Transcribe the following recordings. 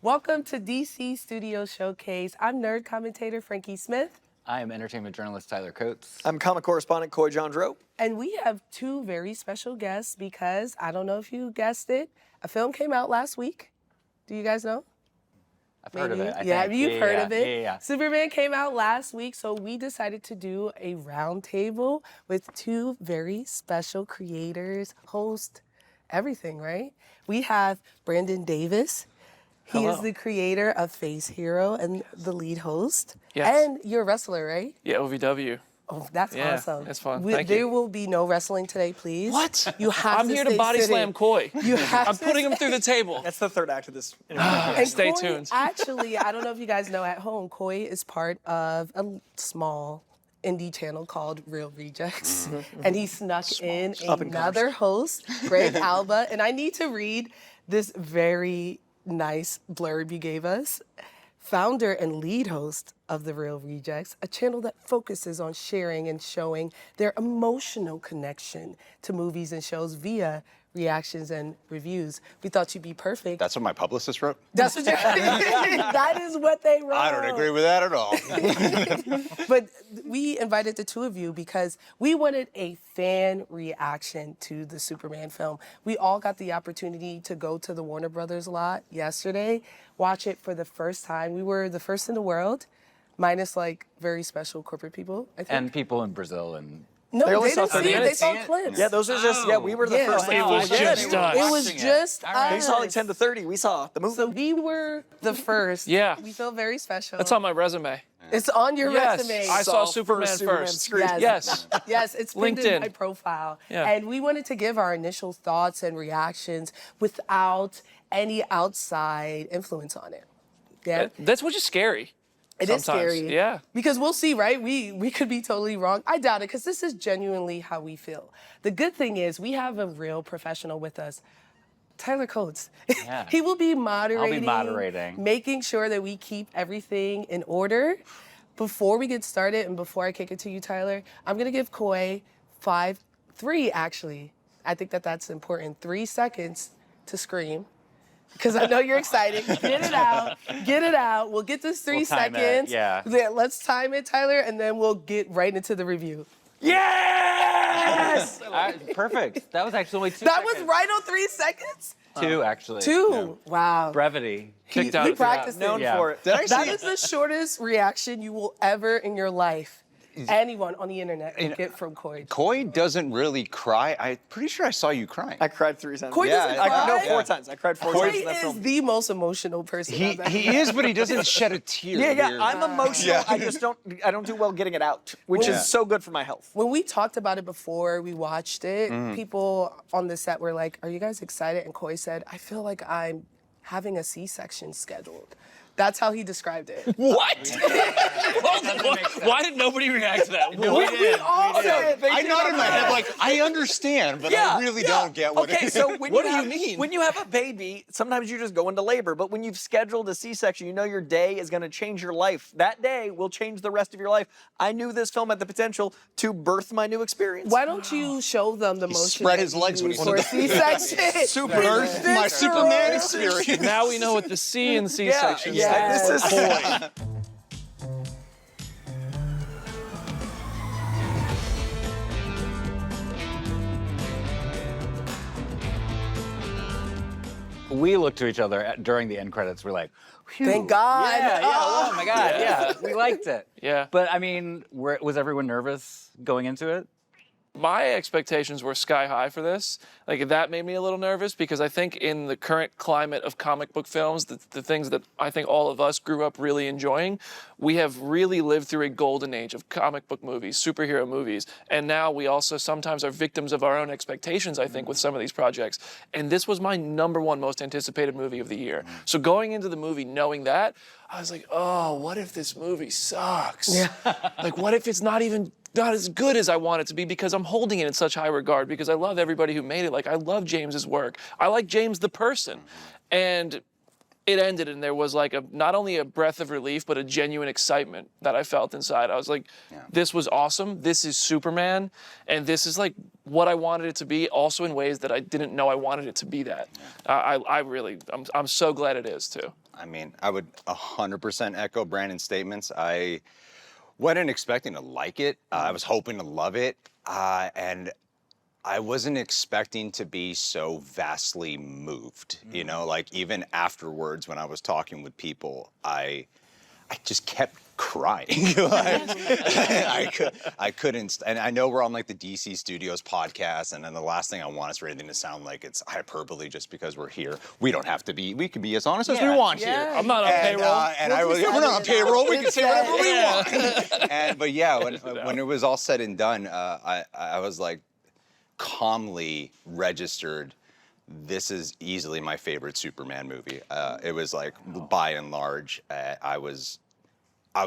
Welcome to DC Studio Showcase. I'm nerd commentator Frankey Smith. I am entertainment journalist Tyler Coates. I'm comic correspondent Coy Jandreau. And we have two very special guests because, I don't know if you guessed it, a film came out last week. Do you guys know? I've heard of it, I Yeah, think. you've heard of it. Yeah. Superman came out last week, so we decided to do a roundtable with two very special creators, host, everything, right? We have Brandon Davis. He is the creator of Face Hero and the lead host. Yes. And you're a wrestler, right? Yeah, OVW. Oh, that's Yeah, awesome. that's fun. There Thank you. will be no wrestling today, please. What? You have I'm to here to stay body sitting. slam Coy. You have I'm to putting him stay- through the table. That's the third act of this. And Stay Coy, tuned. Actually, I don't know if you guys know at home, Coy is part of a small indie channel called Real Rejects. And he snuck in another host, Greg Alba. And I need to read this very nice blurb you gave us. Founder and lead host of The Real Rejects, a channel that focuses on sharing and showing their emotional connection to movies and shows via reactions and reviews. We thought you'd be perfect. That's what my publicist wrote? That's what that is what they wrote. I don't agree with that at all. But we invited the two of you because we wanted a fan reaction to the Superman film. We all got the opportunity to go to the Warner Brothers lot yesterday, watch it for the first time. We were the first in the world, minus like very special corporate people, I think. And people in Brazil and... No, They only they didn't saw see it. They minutes. saw clips. Yeah, those are just, we were the Yeah. first. It was just us. It was just us. They saw like 10 to 30. We saw the movie. So we were the first. Yeah. We feel very special. That's on my resume. It's on your Yes, resume. I saw Superman Superman first. screen. Yes. Yes. Yes, it's pinned in LinkedIn. my profile. Yeah. And we wanted to give our initial thoughts and reactions without any outside influence on it. Yeah. That's which is scary. It is sometimes. scary. Yeah. Because we'll see, right? We could be totally wrong. I doubt it, because this is genuinely how we feel. The good thing is we have a real professional with us. Tyler Coates. Yeah. He will be moderating. Making sure that we keep everything in order. Before we get started and before I kick it to you, Tyler, I'm going to give Coy three actually. I think that's important. 3 seconds to scream. Because I know you're excited. Get it out. Get it out. We'll get this 3 We'll time it, seconds. yeah. Let's time it, Tyler, and then we'll get right into the review. Yes! Perfect. That was actually only 2 That was seconds. right on 3 seconds? 2, actually. 2. Wow. Brevity. Kicked He out. practiced Known it. Yeah. for it. Did I That see is the shortest reaction you will ever in your life. Anyone on the internet can get from Coy. Coy doesn't really cry. I'm pretty sure I saw you crying. I cried 3 times. Coy doesn't cry? No, 4 times. I cried 4 Coy times in that is film. the most emotional person I've ever He is, but he doesn't shed a tear. Yeah, Weird. I'm emotional. Yeah. I just don't do well getting it out, which Yeah. is so good for my health. When we talked about it before we watched it, people on the set were like, "Are you guys excited?" And Coy said, "I feel like I'm having a C-section scheduled." That's how he described it. What? Why did nobody react to that? We all said, I nodded my head like, I understand, but I really don't get what it Okay, is. so when What you do you have, mean? When you have a baby, sometimes you just go into labor. But when you've scheduled a C-section, you know your day is going to change your life. That day will change the rest of your life. I knew this film had the potential to birth my new experience. Why don't you show them the motion spread that his you legs when use he for a said C-section? Birth my Superman experience. Now we know what the C in C-section Yeah, stands this for. is- Boy. We looked to each other during the end credits. We're like, phew. Thank God. Yeah, oh my God, yeah. We liked it. Yeah. But I mean, was everyone nervous going into it? My expectations were sky high for this. Like, that made me a little nervous because I think in the current climate of comic book films, the things that I think all of us grew up really enjoying, we have really lived through a golden age of comic book movies, superhero movies, and now we also sometimes are victims of our own expectations, I think, with some of these projects. And this was my #1 most anticipated movie of the year. So going into the movie knowing that, I was like, oh, what if this movie sucks? Yeah. Like, what if it's not as good as I want it to be, because I'm holding it in such high regard, because I love everybody who made it. Like, I love James's work. I like James the person. And it ended, and there was like not only a breath of relief, but a genuine excitement that I felt inside. I was like, this was awesome. This is Superman. And this is like what I wanted it to be, also in ways that I didn't know I wanted it to be that. I'm so glad it is too. I mean, I would 100% echo Brandon's statements. I went in expecting to like it. I was hoping to love it. And I wasn't expecting to be so vastly moved. You know, like even afterwards when I was talking with people, I just kept crying. I couldn't, and I know we're on like the DC Studios podcast, and then the last thing I want is for anything to sound like it's hyperbole just because we're here. We don't have to be. We can be as honest as we want here. I'm not on payroll. We're not on payroll. We can say whatever we want. But yeah, when it was all said and done, I was like calmly registered. This is easily my favorite Superman movie. It was like, by and large, I was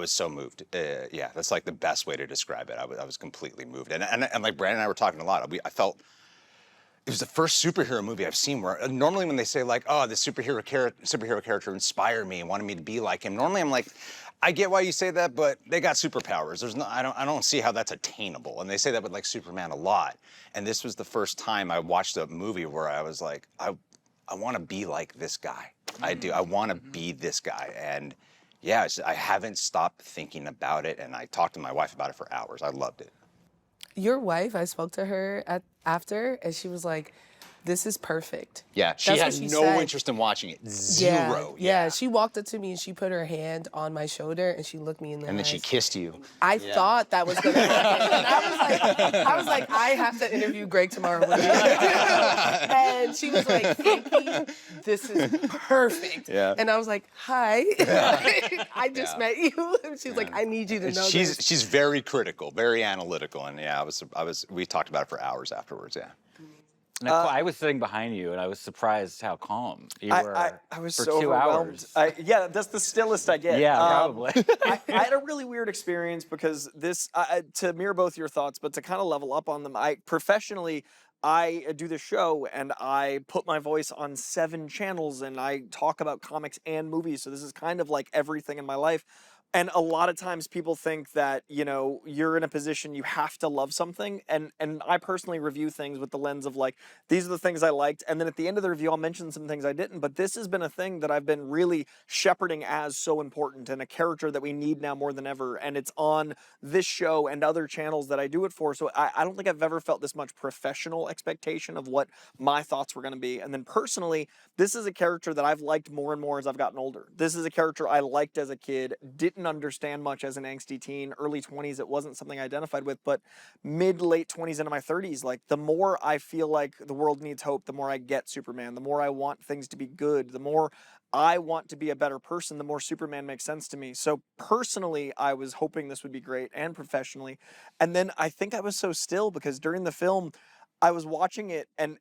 so moved. Yeah, that's like the best way to describe it. I was completely moved. And like Brandon and I were talking a lot. I felt it was the first superhero movie I've seen where normally when they say like, oh, the superhero character inspired me and wanted me to be like him. Normally I'm like, I get why you say that, but they got superpowers. I don't see how that's attainable. And they say that with like Superman a lot. And this was the first time I watched a movie where I was like, I want to be like this guy. I do. I want to be this guy. And yeah, I haven't stopped thinking about it. And I talked to my wife about it for hours. I loved it. Your wife, I spoke to her after, and she was like, this is perfect. Yeah, she That's had what she no said. interest in watching it. Zero. Yeah, she walked up to me and she put her hand on my shoulder and she looked me in the eyes. And then she kissed you. I thought that was going to happen. And I was like, I have to interview Greg tomorrow. What are you gonna do? And she was like, Frankey, this is perfect. Yeah. And I was like, hi. I just met you. And she's like, I need you to know this. She's very critical, very analytical, and yeah, we talked about it for hours afterwards. Yeah. Now, I was sitting behind you, and I was surprised how calm you were I was for so 2 overwhelmed. hours. Yeah, that's the stillest I get. Yeah, probably. I had a really weird experience because this, to mirror both your thoughts, but to kind of level up on them, professionally, I do the show and I put my voice on 7 channels and I talk about comics and movies. So this is kind of like everything in my life. And a lot of times people think that, you know, you're in a position you have to love something. And I personally review things with the lens of like, these are the things I liked. And then at the end of the review, I'll mention some things I didn't. But this has been a thing that I've been really shepherding as so important and a character that we need now more than ever. And it's on this show and other channels that I do it for. So I don't think I've ever felt this much professional expectation of what my thoughts were going to be. And then personally, this is a character that I've liked more and more as I've gotten older. This is a character I liked as a kid, didn't understand much as an angsty teen. Early 20s, it wasn't something I identified with, but late 20s into my 30s, like the more I feel like the world needs hope, the more I get Superman, the more I want things to be good, the more I want to be a better person, the more Superman makes sense to me. So personally, I was hoping this would be great, and professionally. And then I think I was so still because during the film, I was watching it and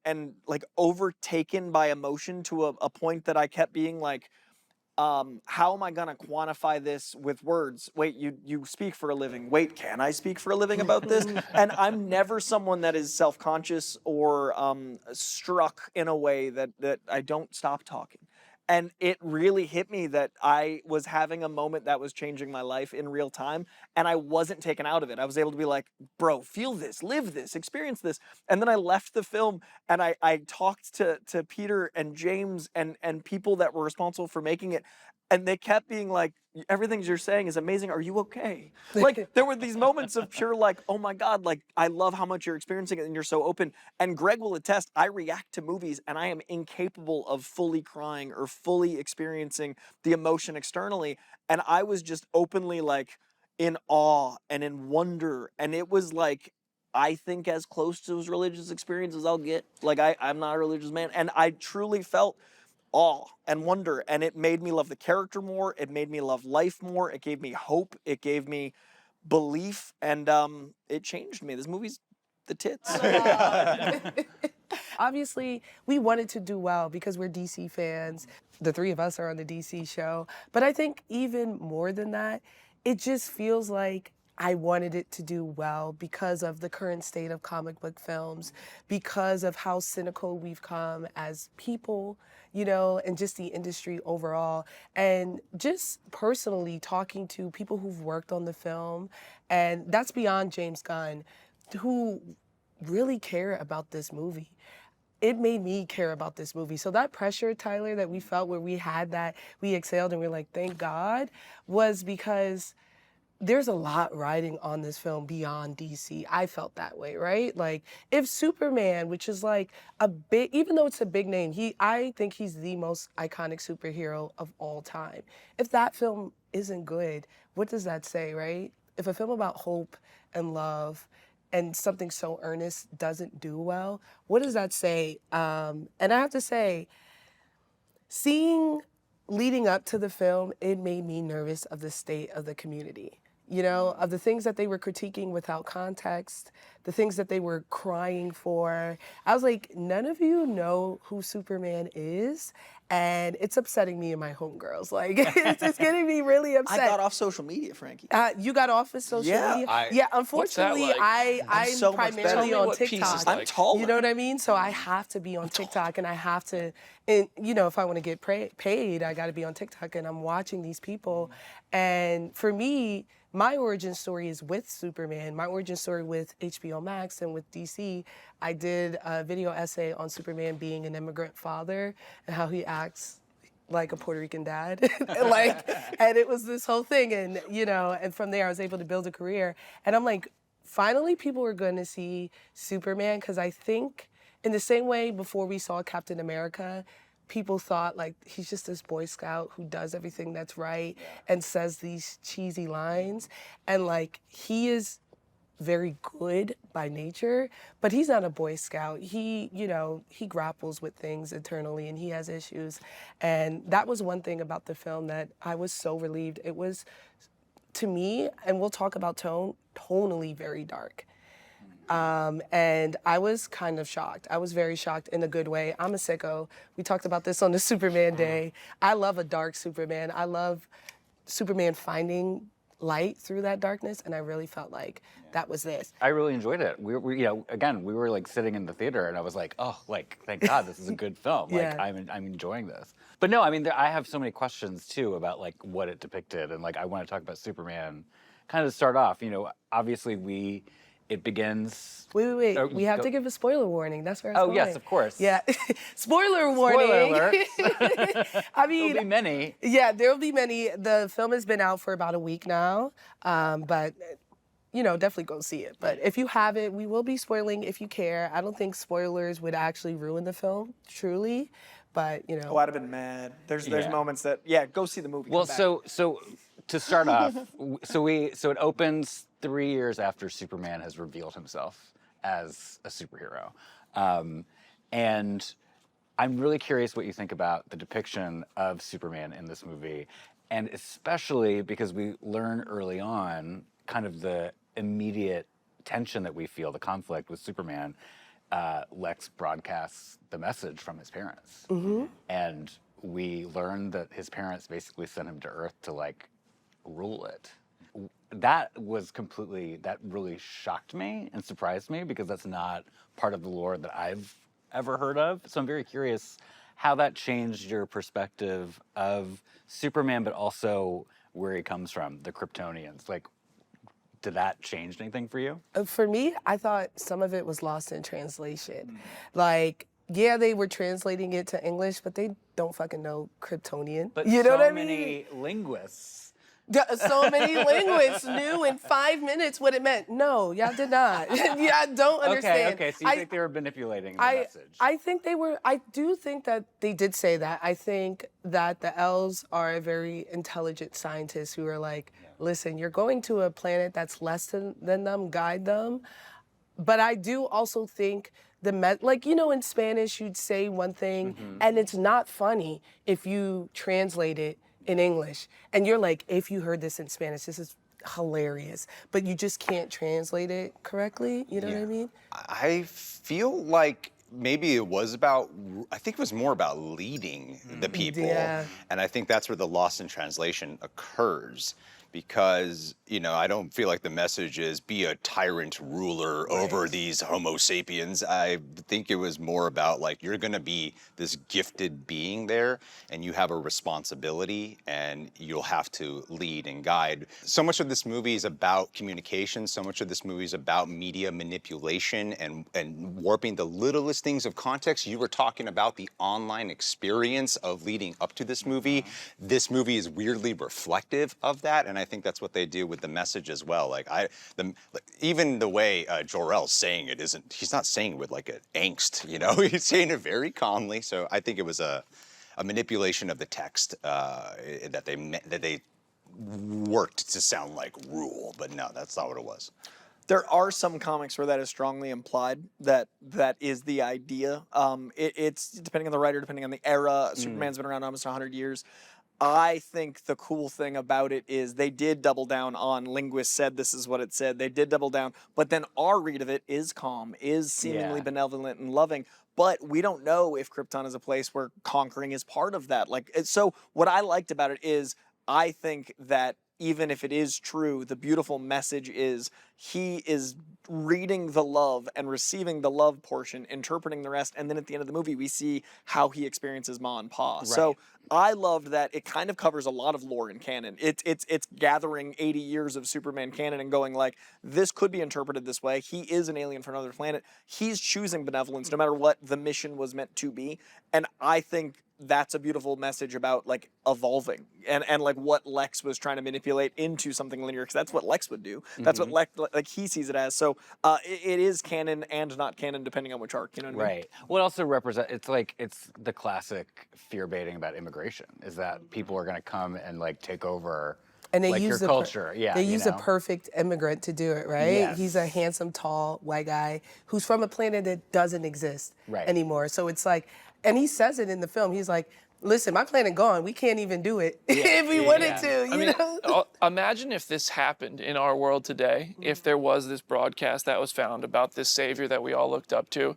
like overtaken by emotion to a point that I kept being like, how am I gonna quantify this with words? Wait, you speak for a living. Wait, can I speak for a living about this? And I'm never someone that is self-conscious or struck in a way that I don't stop talking. And it really hit me that I was having a moment that was changing my life in real time, and I wasn't taken out of it. I was able to be like, bro, feel this, live this, experience this. And then I left the film, and I talked to Peter and James and people that were responsible for making it, and they kept being like, everything you're saying is amazing. Are you okay? Like, there were these moments of pure like, oh my God, like, I love how much you're experiencing it and you're so open. And Greg will attest, I react to movies and I am incapable of fully crying or fully experiencing the emotion externally. And I was just openly like in awe and in wonder. And it was like, I think as close to as religious experience as I'll get. Like, I'm not a religious man. And I truly felt awe and wonder, and it made me love the character more, it made me love life more, it gave me hope, it gave me belief, and it changed me. This movie's the tits. Obviously, we wanted to do well because we're DC fans. The 3 of us are on the DC show. But I think even more than that, it just feels like I wanted it to do well because of the current state of comic book films, because of how cynical we've come as people, you know, and just the industry overall. And just personally talking to people who've worked on the film, and that's beyond James Gunn, who really care about this movie. it made me care about this movie. So that pressure, Tyler, that we felt where we had that, we exhaled and we were like, thank God, was because there's a lot riding on this film beyond DC. I felt that way, right? Like, if Superman, which is like a big, even though it's a big name, I think he's the most iconic superhero of all time. If that film isn't good, what does that say, right? If a film about hope and love and something so earnest doesn't do well, what does that say? And I have to say, leading up to the film, it made me nervous of the state of the community. You know, of the things that they were critiquing without context, the things that they were crying for. I was like, none of you know who Superman is, and it's upsetting me and my homegirls. Like, it's getting me really upset. I got off social media, Frankie. You got off of social media? Yeah, unfortunately, What's that like? I'm so much primarily better. on What peace is TikTok. like. I'm taller. You know what I mean? So I have to be on TikTok, and I have to, and you know, if I want to get paid, I got to be on TikTok, and I'm watching these people. And for me, my origin story is with Superman. My origin story with HBO Max and with DC. I did a video essay on Superman being an immigrant father and how he acts like a Puerto Rican dad. And it was this whole thing. And, you know, and from there I was able to build a career. And I'm like, finally people are going to see Superman, because I think in the same way before we saw Captain America, people thought like he's just this Boy Scout who does everything that's right and says these cheesy lines. And like, he is very good by nature, but he's not a Boy Scout. He, you know, he grapples with things internally and he has issues. And that was one thing about the film that I was so relieved. It was, to me, and we'll talk about tonally very dark. And I was kind of shocked. I was very shocked in a good way. I'm a sicko. We talked about this on the Superman Day. I love a dark Superman. I love Superman finding light through that darkness, and I really felt like that was this. I really enjoyed it. We you know, again, we were like sitting in the theater, and I was like, oh, like, thank God, this is a good film. Like, Yeah. I'm enjoying this. But no, I mean, I have so many questions too about like what it depicted, and like I want to talk about Superman. Kind of start off, you know, obviously it begins. Wait. Oh, We have to give a spoiler warning. That's where I was going. yes, of course. Yeah. Spoiler warning. Spoiler alert. I mean, There'll be many. Yeah, there will be many. The film has been out for about a week now, but you know, definitely go see it. But if you haven't, we will be spoiling if you care. I don't think spoilers would actually ruin the film, truly. But you know, Oh, I'd have been mad. There's Yeah. moments that go see the movie. Well, come back. so to start off, so it opens 3 years after Superman has revealed himself as a superhero, and I'm really curious what you think about the depiction of Superman in this movie, and especially because we learn early on kind of the immediate tension that we feel, the conflict with Superman. Lex broadcasts the message from his parents. And we learn that his parents basically sent him to Earth to like rule it. That really shocked me and surprised me, because that's not part of the lore that I've ever heard of. So I'm very curious how that changed your perspective of Superman, but also where he comes from, the Kryptonians. Like, did that change anything for you? For me, I thought some of it was lost in translation. Like, yeah, they were translating it to English, but they don't fucking know Kryptonian. But you know what I so mean? many linguists. So many linguists knew in 5 minutes what it meant. No, y'all did not. Yeah, I don't understand. Okay, so you think they were manipulating the message? I think they were. I do think that they did say that. I think that the elves are a very intelligent scientists who are like, listen, you're going to a planet that's less than them, guide them. But I do also think like, you know, in Spanish, you'd say one thing, and it's not funny if you translate it in English. And you're like, if you heard this in Spanish, this is hilarious. But you just can't translate it correctly. You know what I mean? I feel like maybe it was I think it was more about leading the people. Yeah. And I think that's where the loss in translation occurs. because, you know, I don't feel like the message is be a tyrant ruler over these Homo sapiens. I think it was more about like, you're going to be this gifted being there and you have a responsibility and you'll have to lead and guide. So much of this movie is about communication. So much of this movie is about media manipulation and warping the littlest things of context. You were talking about the online experience of leading up to this movie. This movie is weirdly reflective of that, and I think that's what they do with the message as well. Like even the way Jor-El's saying it isn't, he's not saying it with like an angst, you know, he's saying it very calmly. So I think it was a manipulation of the text that they worked to sound like rule, but no, that's not what it was. There are some comics where that is strongly implied, that is the idea. It's depending on the writer, depending on the era. Superman's been around almost 100 years. I think the cool thing about it is they did double down on linguists said this is what it said. They did double down, but then our read of it is calm, is seemingly benevolent and loving. But we don't know if Krypton is a place where conquering is part of that. Like, so what I liked about it is I think that even if it is true, the beautiful message is he is reading the love and receiving the love portion, interpreting the rest, and then at the end of the movie, we see how he experiences Ma and Pa. Right. So I loved that it kind of covers a lot of lore in canon. It's gathering 80 years of Superman canon and going like, this could be interpreted this way. He is an alien from another planet. He's choosing benevolence no matter what the mission was meant to be. And I think that's a beautiful message about like evolving and like what Lex was trying to manipulate into something linear, because that's what Lex would do. That's what Lex, like he sees it as. So it is canon and not canon depending on which arc, you know what I mean? Right. What also represents, it's the classic fear baiting about immigration, is that people are going to come and like take over and they like use your culture. They use a perfect immigrant to do it, right? Yes. He's a handsome, tall, white guy who's from a planet that doesn't exist anymore. So it's like, and he says it in the film. He's like, listen, my planet gone. We can't even do it if we wanted to, you know? Imagine if this happened in our world today, if there was this broadcast that was found about this savior that we all looked up to.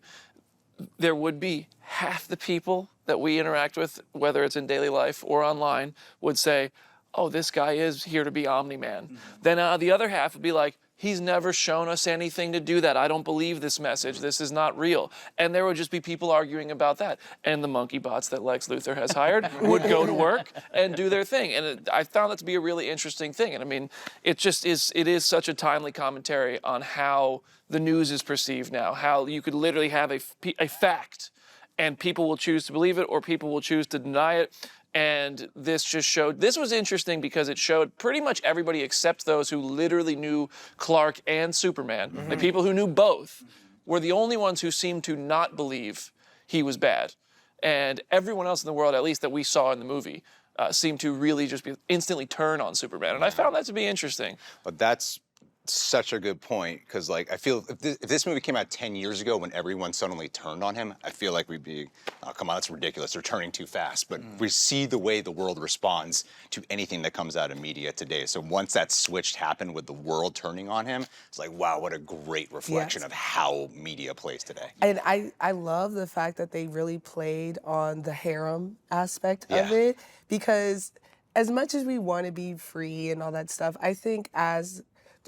There would be half the people that we interact with, whether it's in daily life or online, would say, oh, this guy is here to be Omni-Man. Then the other half would be like, he's never shown us anything to do that. I don't believe this message. This is not real. And there would just be people arguing about that. And the monkey bots that Lex Luthor has hired would go to work and do their thing. And I found that to be a really interesting thing. And I mean, it is such a timely commentary on how the news is perceived now, how you could literally have a fact and people will choose to believe it or people will choose to deny it. And this was interesting because it showed pretty much everybody except those who literally knew Clark and Superman. The people who knew both were the only ones who seemed to not believe he was bad. And everyone else in the world, at least that we saw in the movie, seemed to really just instantly turn on Superman. And I found that to be interesting. But that's such a good point, because like I feel if this movie came out 10 years ago when everyone suddenly turned on him, I feel like we'd be, oh come on, that's ridiculous, they're turning too fast. But we see the way the world responds to anything that comes out of media today. So once that switch happened with the world turning on him, it's like, wow, what a great reflection of how media plays today. And I love the fact that they really played on the harem aspect of it, because as much as we want to be free and all that stuff, I think as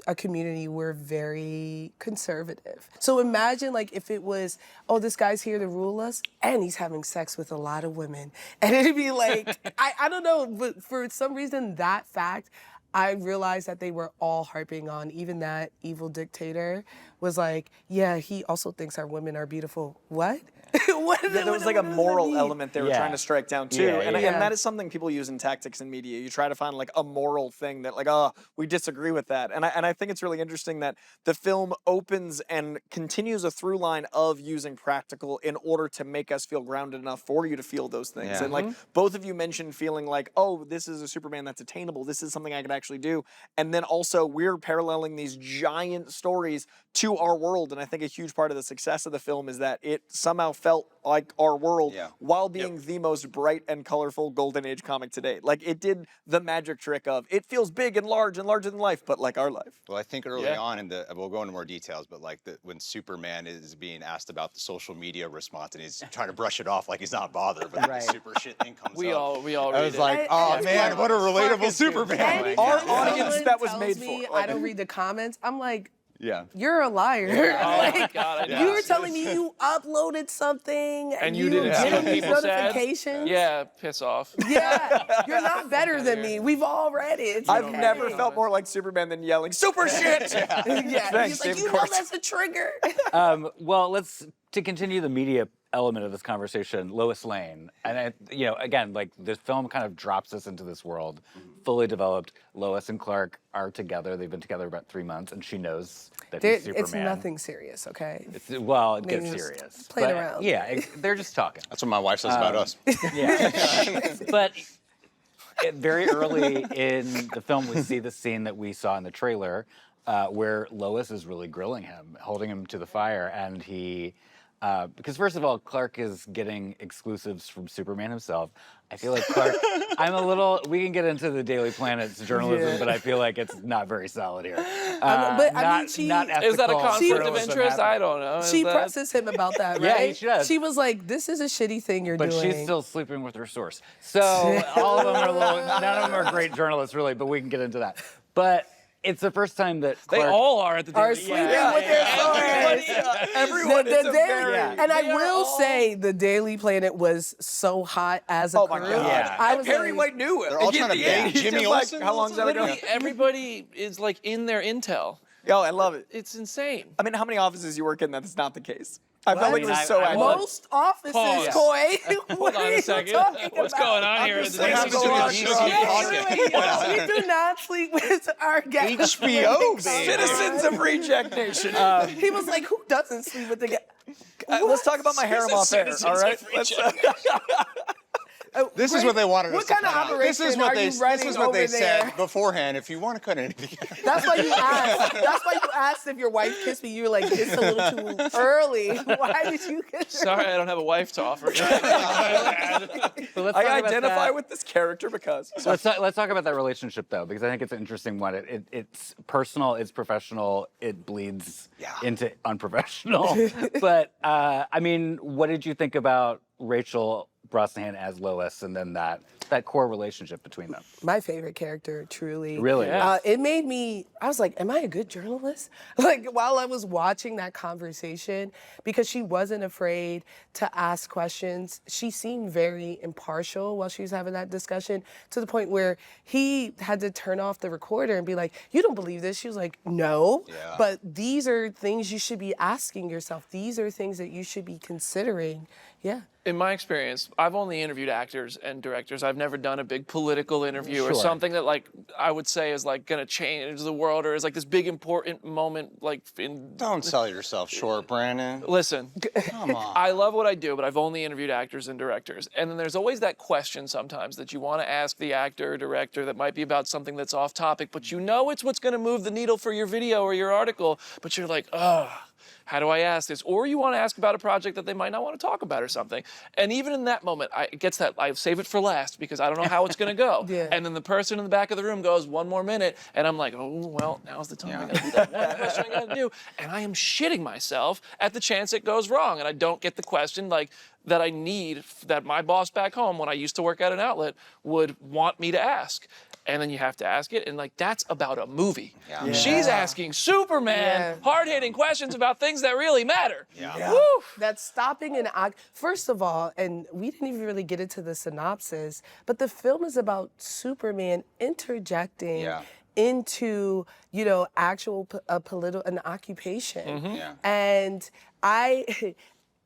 a community, we're very conservative. So imagine like if it was, oh, this guy's here to rule us and he's having sex with a lot of women. And it'd be like, I don't know, but for some reason that fact, I realized that they were all harping on, even that evil dictator was like, yeah, he also thinks our women are beautiful. What? There was like a moral element they were trying to strike down too. And that is something people use in tactics in media. You try to find like a moral thing that like, oh, we disagree with that. And I think it's really interesting that the film opens and continues a through line of using practical in order to make us feel grounded enough for you to feel those things. Yeah. And like both of you mentioned feeling like, oh, this is a Superman that's attainable. This is something I could actually do. And then also we're paralleling these giant stories to our world. And I think a huge part of the success of the film is that it somehow felt like our world Yeah. while being the most bright and colorful golden age comic to date. Like it did the magic trick of it feels big and larger than life, but like our life. Well, I think early on in we'll go into more details, but like when Superman is being asked about the social media response and he's trying to brush it off like he's not bothered, but the super shit thing comes We up. all I read was it. like, oh man, what a relatable Superman. Our Anytime audience someone that was tells made me for. I don't read the comments. I'm like, Yeah. you're a liar. Oh my God, I You know. were telling me you uploaded something And you didn't see get what these people said? notifications. Yeah, piss off. Yeah, you're not better than me. We've all read it. It's I've okay. never felt more like Superman than yelling super shit. Yeah, Thanks, he's like, David you know Corenswet. that's a trigger. Well, to continue the media element of this conversation, Lois Lane, and again, like this film kind of drops us into this world, fully developed. Lois and Clark are together. They've been together about 3 months, and she knows that he's Superman. It's nothing serious, okay? It gets just serious. playing But, around. Yeah, they're just talking. That's what my wife says about us. Yeah. But very early in the film, we see the scene that we saw in the trailer where Lois is really grilling him, holding him to the fire, and he... because first of all, Clark is getting exclusives from Superman himself. I feel like Clark, we can get into the Daily Planet's journalism, but I feel like it's not very solid here. but I mean, not Is that a ethical conflict of journalism interest? happening. I don't know. She Is that- presses him about that, Yeah, right? she does. She was like, this is a shitty thing you're But doing. she's still sleeping with her source. So all of them are none of them are great journalists, really, but we can get into that. But it's the first time that They Clark... all are at the are Daily sleeping Planet. with their source. Everyone The is a Daily- very... and I they are will all- say the Daily Planet was so hot as a Oh my crew. God. Yeah. I And was Perry like, White knew it. They're all trying to bait He's Jimmy just like, Olsen? how long's that ago? Literally, everybody is like in their intel. Yo, I love it. It's insane. I mean, how many offices you work in that is not the case? I felt like it was I- so I- accurate. most offices, Pause. Coy. What Hold on are a you second. talking What's about? going on here? at the What Daily happened to Planet? our DC drug? We do not sleep with our guests. HBO, baby. Citizens of Reject Nation. He was like, who doesn't sleep with the guest? Let's talk about my harem off air, all right? Let's, This is what they wanted What us to kind of cut out. operation This is what are they, you running this is what they over there? said beforehand. If you want to cut anything out. That's why you asked. That's why you asked if your wife kissed me. You were like, it's a little too early. Why did you kiss her? Sorry, I don't have a wife to offer. So let's I talk about identify that. with this character because. Let's talk about that relationship though, because I think it's an interesting one. It's personal, it's professional, it bleeds into unprofessional. But I mean, what did you think about Rachel Brosnahan as Lois, and then that core relationship between them? My favorite character, truly. Really? Yeah. It made me, I was like, am I a good journalist? Like, while I was watching that conversation, because she wasn't afraid to ask questions. She seemed very impartial while she was having that discussion, to the point where he had to turn off the recorder and be like, you don't believe this? She was like, no, but these are things you should be asking yourself. These are things that you should be considering. Yeah. In my experience, I've only interviewed actors and directors. I've never done a big political interview or Sure. something that, like, I would say is like gonna change the world or is like this big important moment, like in. Don't sell yourself short, Brandon. Listen, Come on. I love what I do, but I've only interviewed actors and directors. And then there's always that question sometimes that you want to ask the actor or director that might be about something that's off topic, but you know it's what's going to move the needle for your video or your article, but you're like, ugh. How do I ask this? Or you want to ask about a project that they might not want to talk about or something. And even in that moment, it gets that, I save it for last because I don't know how it's going to go. Yeah. And then the person in the back of the room goes, 1 more minute. And I'm like, oh, well, now's the time. I got to do that one question I got to do. And I am shitting myself at the chance it goes wrong. And I don't get the question like that I need, that my boss back home, when I used to work at an outlet, would want me to ask. And then you have to ask it, and like that's about a movie. Yeah. She's asking Superman hard-hitting questions about things that really matter. Yeah. Woo! That's stopping and first of all, and we didn't even really get into the synopsis, but the film is about Superman interjecting into, you know, actual an occupation. Yeah. And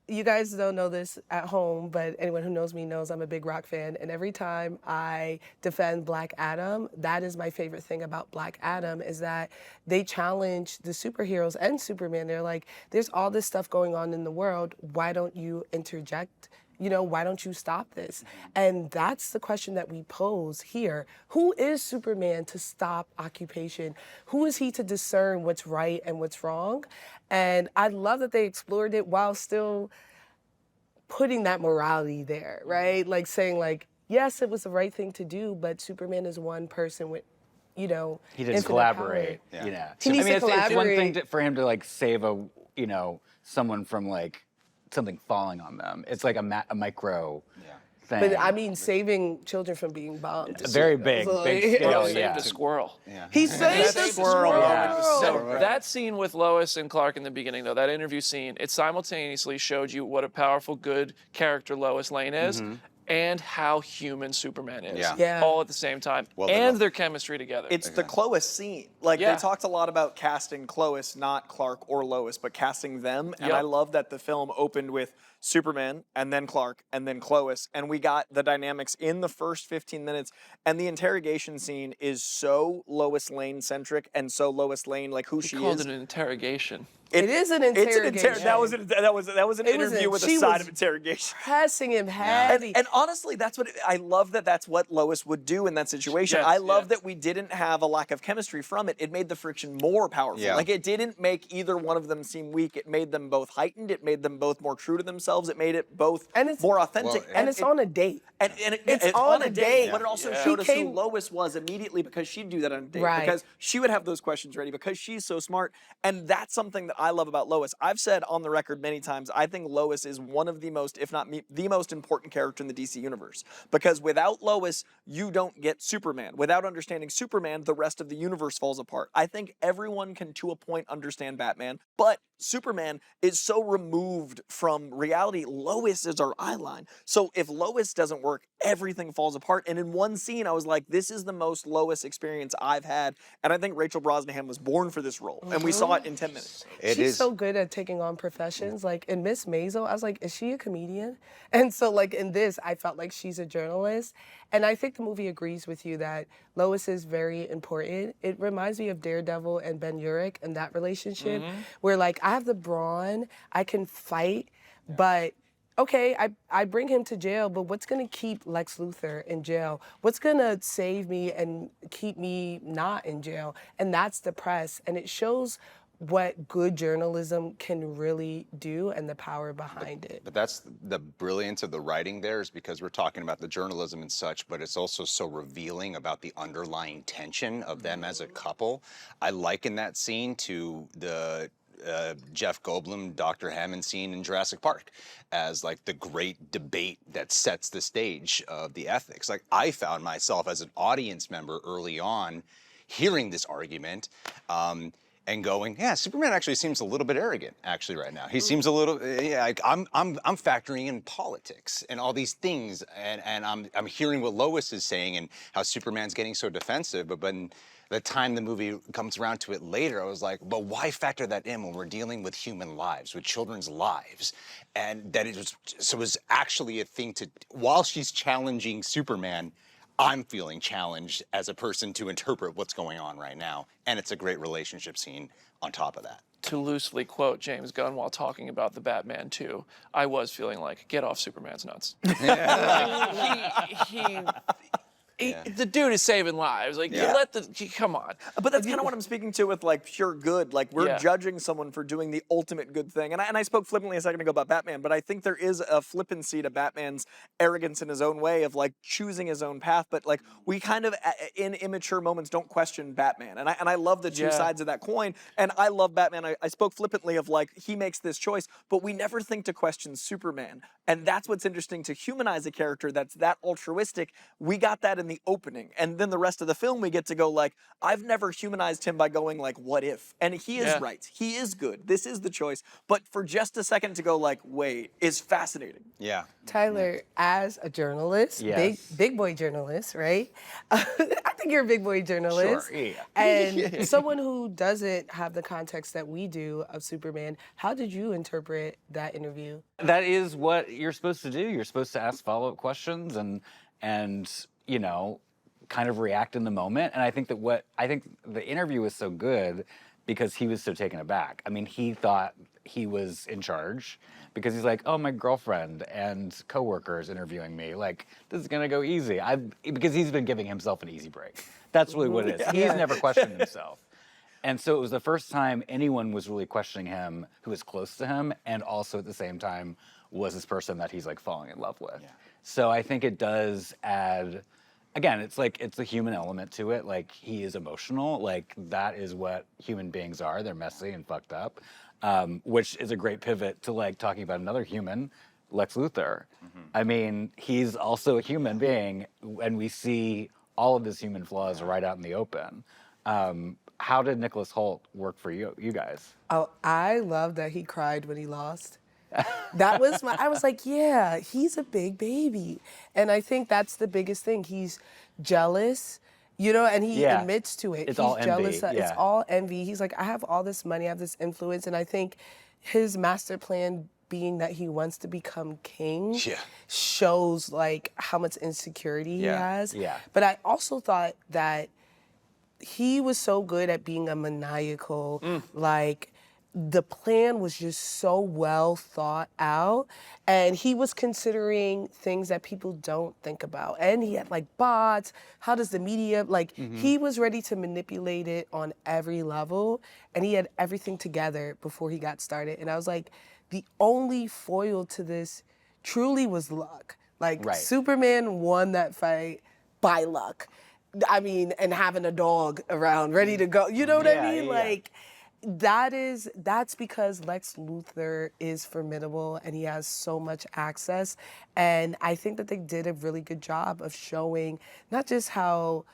you guys don't know this at home, but anyone who knows me knows I'm a big rock fan. And every time I defend Black Adam, that is my favorite thing about Black Adam, is that they challenge the superheroes and Superman. They're like, there's all this stuff going on in the world. Why don't you interject? You know, why don't you stop this? And that's the question that we pose here. Who is Superman to stop occupation? Who is he to discern what's right and what's wrong? And I love that they explored it while still putting that morality there, right? Like saying like, yes, it was the right thing to do, but Superman is one person with, you know, He didn't infinite collaborate. power. Yeah. He needs to It's one thing collaborate. for him to like save a, you know, someone from like something falling on them. It's like a micro thing. But I mean, saving children from being bombed. Very big scale. Saved Yeah. a squirrel. He saved the squirrel. So that scene with Lois and Clark in the beginning, though, that interview scene, it simultaneously showed you what a powerful, good character Lois Lane is, and how human Superman is. Yeah. All at the same time, and their chemistry together. It's the Clois scene. Like, Yeah. they talked a lot about casting Clois, not Clark or Lois, but casting them. And Yep. I love that the film opened with Superman, and then Clark, and then Clois. And we got the dynamics in the first 15 minutes. And the interrogation scene is so Lois Lane-centric, and so Lois Lane, like who she called is. it an interrogation. It is an It's interrogation. that was an interview with a she side was of interrogation. pressing him heavy. And honestly, I love that that's what Lois would do in that situation. Yes, I love yes. that we didn't have a lack of chemistry from it. It made the friction more powerful. Yeah. Like, it didn't make either one of them seem weak. It made them both heightened. It made them both more true to themselves. It made it both more authentic. and it's on a date. And it's on on a a date, date. but it also Yeah. showed He us who came- Lois was immediately, because she'd do that on a date. Right. Because she would have those questions ready, because she's so smart. And that's something that I love about Lois. I've said on the record many times, I think Lois is one of the most, if not the most important character in the DC universe. Because without Lois, you don't get Superman. Without understanding Superman, the rest of the universe falls apart. I think everyone can, to a point, understand Batman, but Superman is so removed from reality. Lois is our eye line. So if Lois doesn't work, everything falls apart. And in one scene, I was like, this is the most Lois experience I've had. And I think Rachel Brosnahan was born for this role. And we saw it in 10 minutes. She's so good at taking on professions. Like in Miss Maisel, I was like, is she a comedian? And so like in this, I felt like she's a journalist. And I think the movie agrees with you that Lois is very important. It reminds me of Daredevil and Ben Urich and that relationship where like I have the brawn, I can fight, but okay, I bring him to jail, but what's gonna keep Lex Luthor in jail? What's gonna save me and keep me not in jail? And that's the press. And it shows what good journalism can really do and the power behind it. But that's the brilliance of the writing there, is because we're talking about the journalism and such, but it's also so revealing about the underlying tension of them as a couple. I liken that scene to the Jeff Goldblum, Dr. Hammond scene in Jurassic Park as like the great debate that sets the stage of the ethics. Like, I found myself as an audience member early on hearing this argument, and going, yeah, Superman actually seems a little bit arrogant, actually, right now. He seems a little, like, I'm factoring in politics and all these things, and I'm hearing what Lois is saying and how Superman's getting so defensive, but when the time the movie comes around to it later, I was like, but why factor that in when we're dealing with human lives, with children's lives? And that it was actually a thing to, while she's challenging Superman, I'm feeling challenged as a person to interpret what's going on right now. And it's a great relationship scene on top of that. To loosely quote James Gunn while talking about the Batman 2, I was feeling like, get off Superman's nuts. The dude is saving lives. Like, come on. But that's kind of what I'm speaking to with like pure good. Like, we're judging someone for doing the ultimate good thing. And I spoke flippantly a second ago about Batman, but I think there is a flippancy to Batman's arrogance in his own way of like choosing his own path. But like, we kind of in immature moments don't question Batman. And I love the two sides of that coin. And I love Batman. I spoke flippantly of like, he makes this choice, but we never think to question Superman. And that's what's interesting, to humanize a character that's that altruistic. We got that in the opening, and then the rest of the film we get to go like, I've never humanized him by going like, what if? And he is right. He is good. This is the choice. But for just a second to go like, wait, is fascinating. Yeah. Tyler, as a journalist, big boy journalist, right? I think you're a big boy journalist. Sure, yeah. And someone who doesn't have the context that we do of Superman, how did you interpret that interview? That is what you're supposed to do. You're supposed to ask follow-up questions and you know, kind of react in the moment. And I think the interview was so good because he was so taken aback. I mean, he thought he was in charge because he's like, oh, my girlfriend and coworkers interviewing me. Like, this is gonna go easy. Because he's been giving himself an easy break. That's really what it is. He's never questioned himself. And so it was the first time anyone was really questioning him who was close to him, and also at the same time was this person that he's like falling in love with. So I think it does add, again, it's a human element to it. Like, he is emotional. Like, that is what human beings are. They're messy and fucked up, which is a great pivot to like talking about another human, Lex Luthor. I mean, he's also a human being, and we see all of his human flaws right out in the open. How did Nicholas Hoult work for you guys? Oh, I love that he cried when he lost. That was I was like, yeah, he's a big baby. And I think that's the biggest thing. He's jealous, you know, and he admits to it. It's he's all envy, jealous. yeah. It's all envy. He's like, I have all this money, I have this influence. And I think his master plan being that he wants to become king shows like how much insecurity he has. Yeah. But I also thought that he was so good at being a maniacal, like, the plan was just so well thought out, and he was considering things that people don't think about. And he had like bots, how does the media, like, he was ready to manipulate it on every level, and he had everything together before he got started. And I was like, the only foil to this truly was luck. Like, Superman won that fight by luck. I mean, and having a dog around ready to go, you know what I mean? Like, that's because Lex Luthor is formidable and he has so much access. And I think that they did a really good job of showing not just how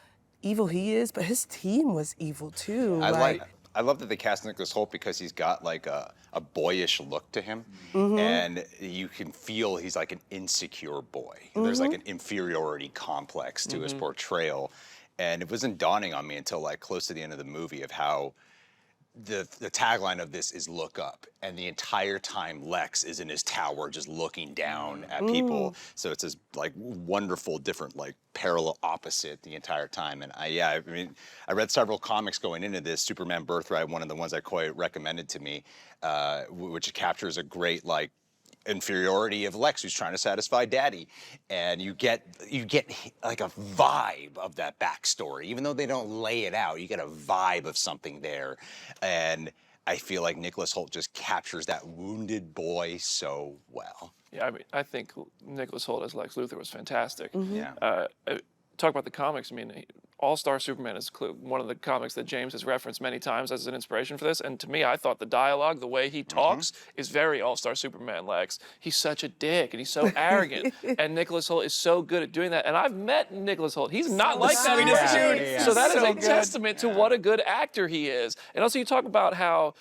evil he is, but his team was evil too. I love that they cast Nicholas Hoult because he's got like a boyish look to him, and you can feel he's like an insecure boy. There's like an inferiority complex to his portrayal, and it wasn't dawning on me until like close to the end of the movie of how the tagline of this is look up, and the entire time Lex is in his tower just looking down at people. So it's this like wonderful different like parallel opposite the entire time. And I mean, I read several comics going into this. Superman Birthright, one of the ones that Coy recommended to me, which captures a great like inferiority of Lex, who's trying to satisfy Daddy, and you get like a vibe of that backstory, even though they don't lay it out. You get a vibe of something there, and I feel like Nicholas Hoult just captures that wounded boy so well. Yeah, I mean, I think Nicholas Hoult as Lex Luthor was fantastic. Yeah. Talk about the comics. I mean, All-Star Superman is one of the comics that James has referenced many times as an inspiration for this. And to me, I thought the dialogue, the way he talks, is very All-Star Superman Lex. He's such a dick and he's so arrogant. And Nicholas Hoult is so good at doing that. And I've met Nicholas Hoult. He's not like that in this dude. So that is a testament to what a good actor he is. And also, you talk about how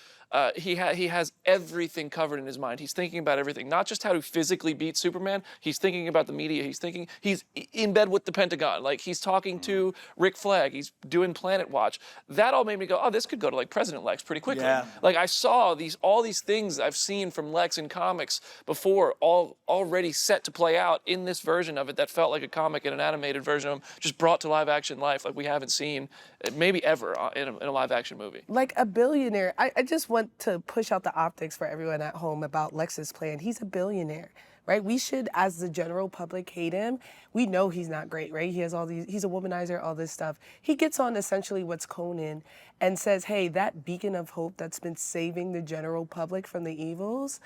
he has everything covered in his mind. He's thinking about everything, not just how to physically beat Superman. He's thinking about the media. He's in bed with the Pentagon. Like, he's talking to Rick Flag. He's doing Planet Watch. That all made me go, oh, this could go to like President Lex pretty quickly. Yeah. Like, I saw all these things I've seen from Lex in comics before, all already set to play out in this version of it that felt like a comic and an animated version of him, just brought to live action life like we haven't seen maybe ever in a live action movie. Like a billionaire. I just want to push out the optics for everyone at home about Lex's plan. He's a billionaire, right? We should, as the general public, hate him. We know he's not great, right? He has he's a womanizer, all this stuff. He gets on essentially what's Conan and says, hey, that beacon of hope that's been saving the general public from the evils,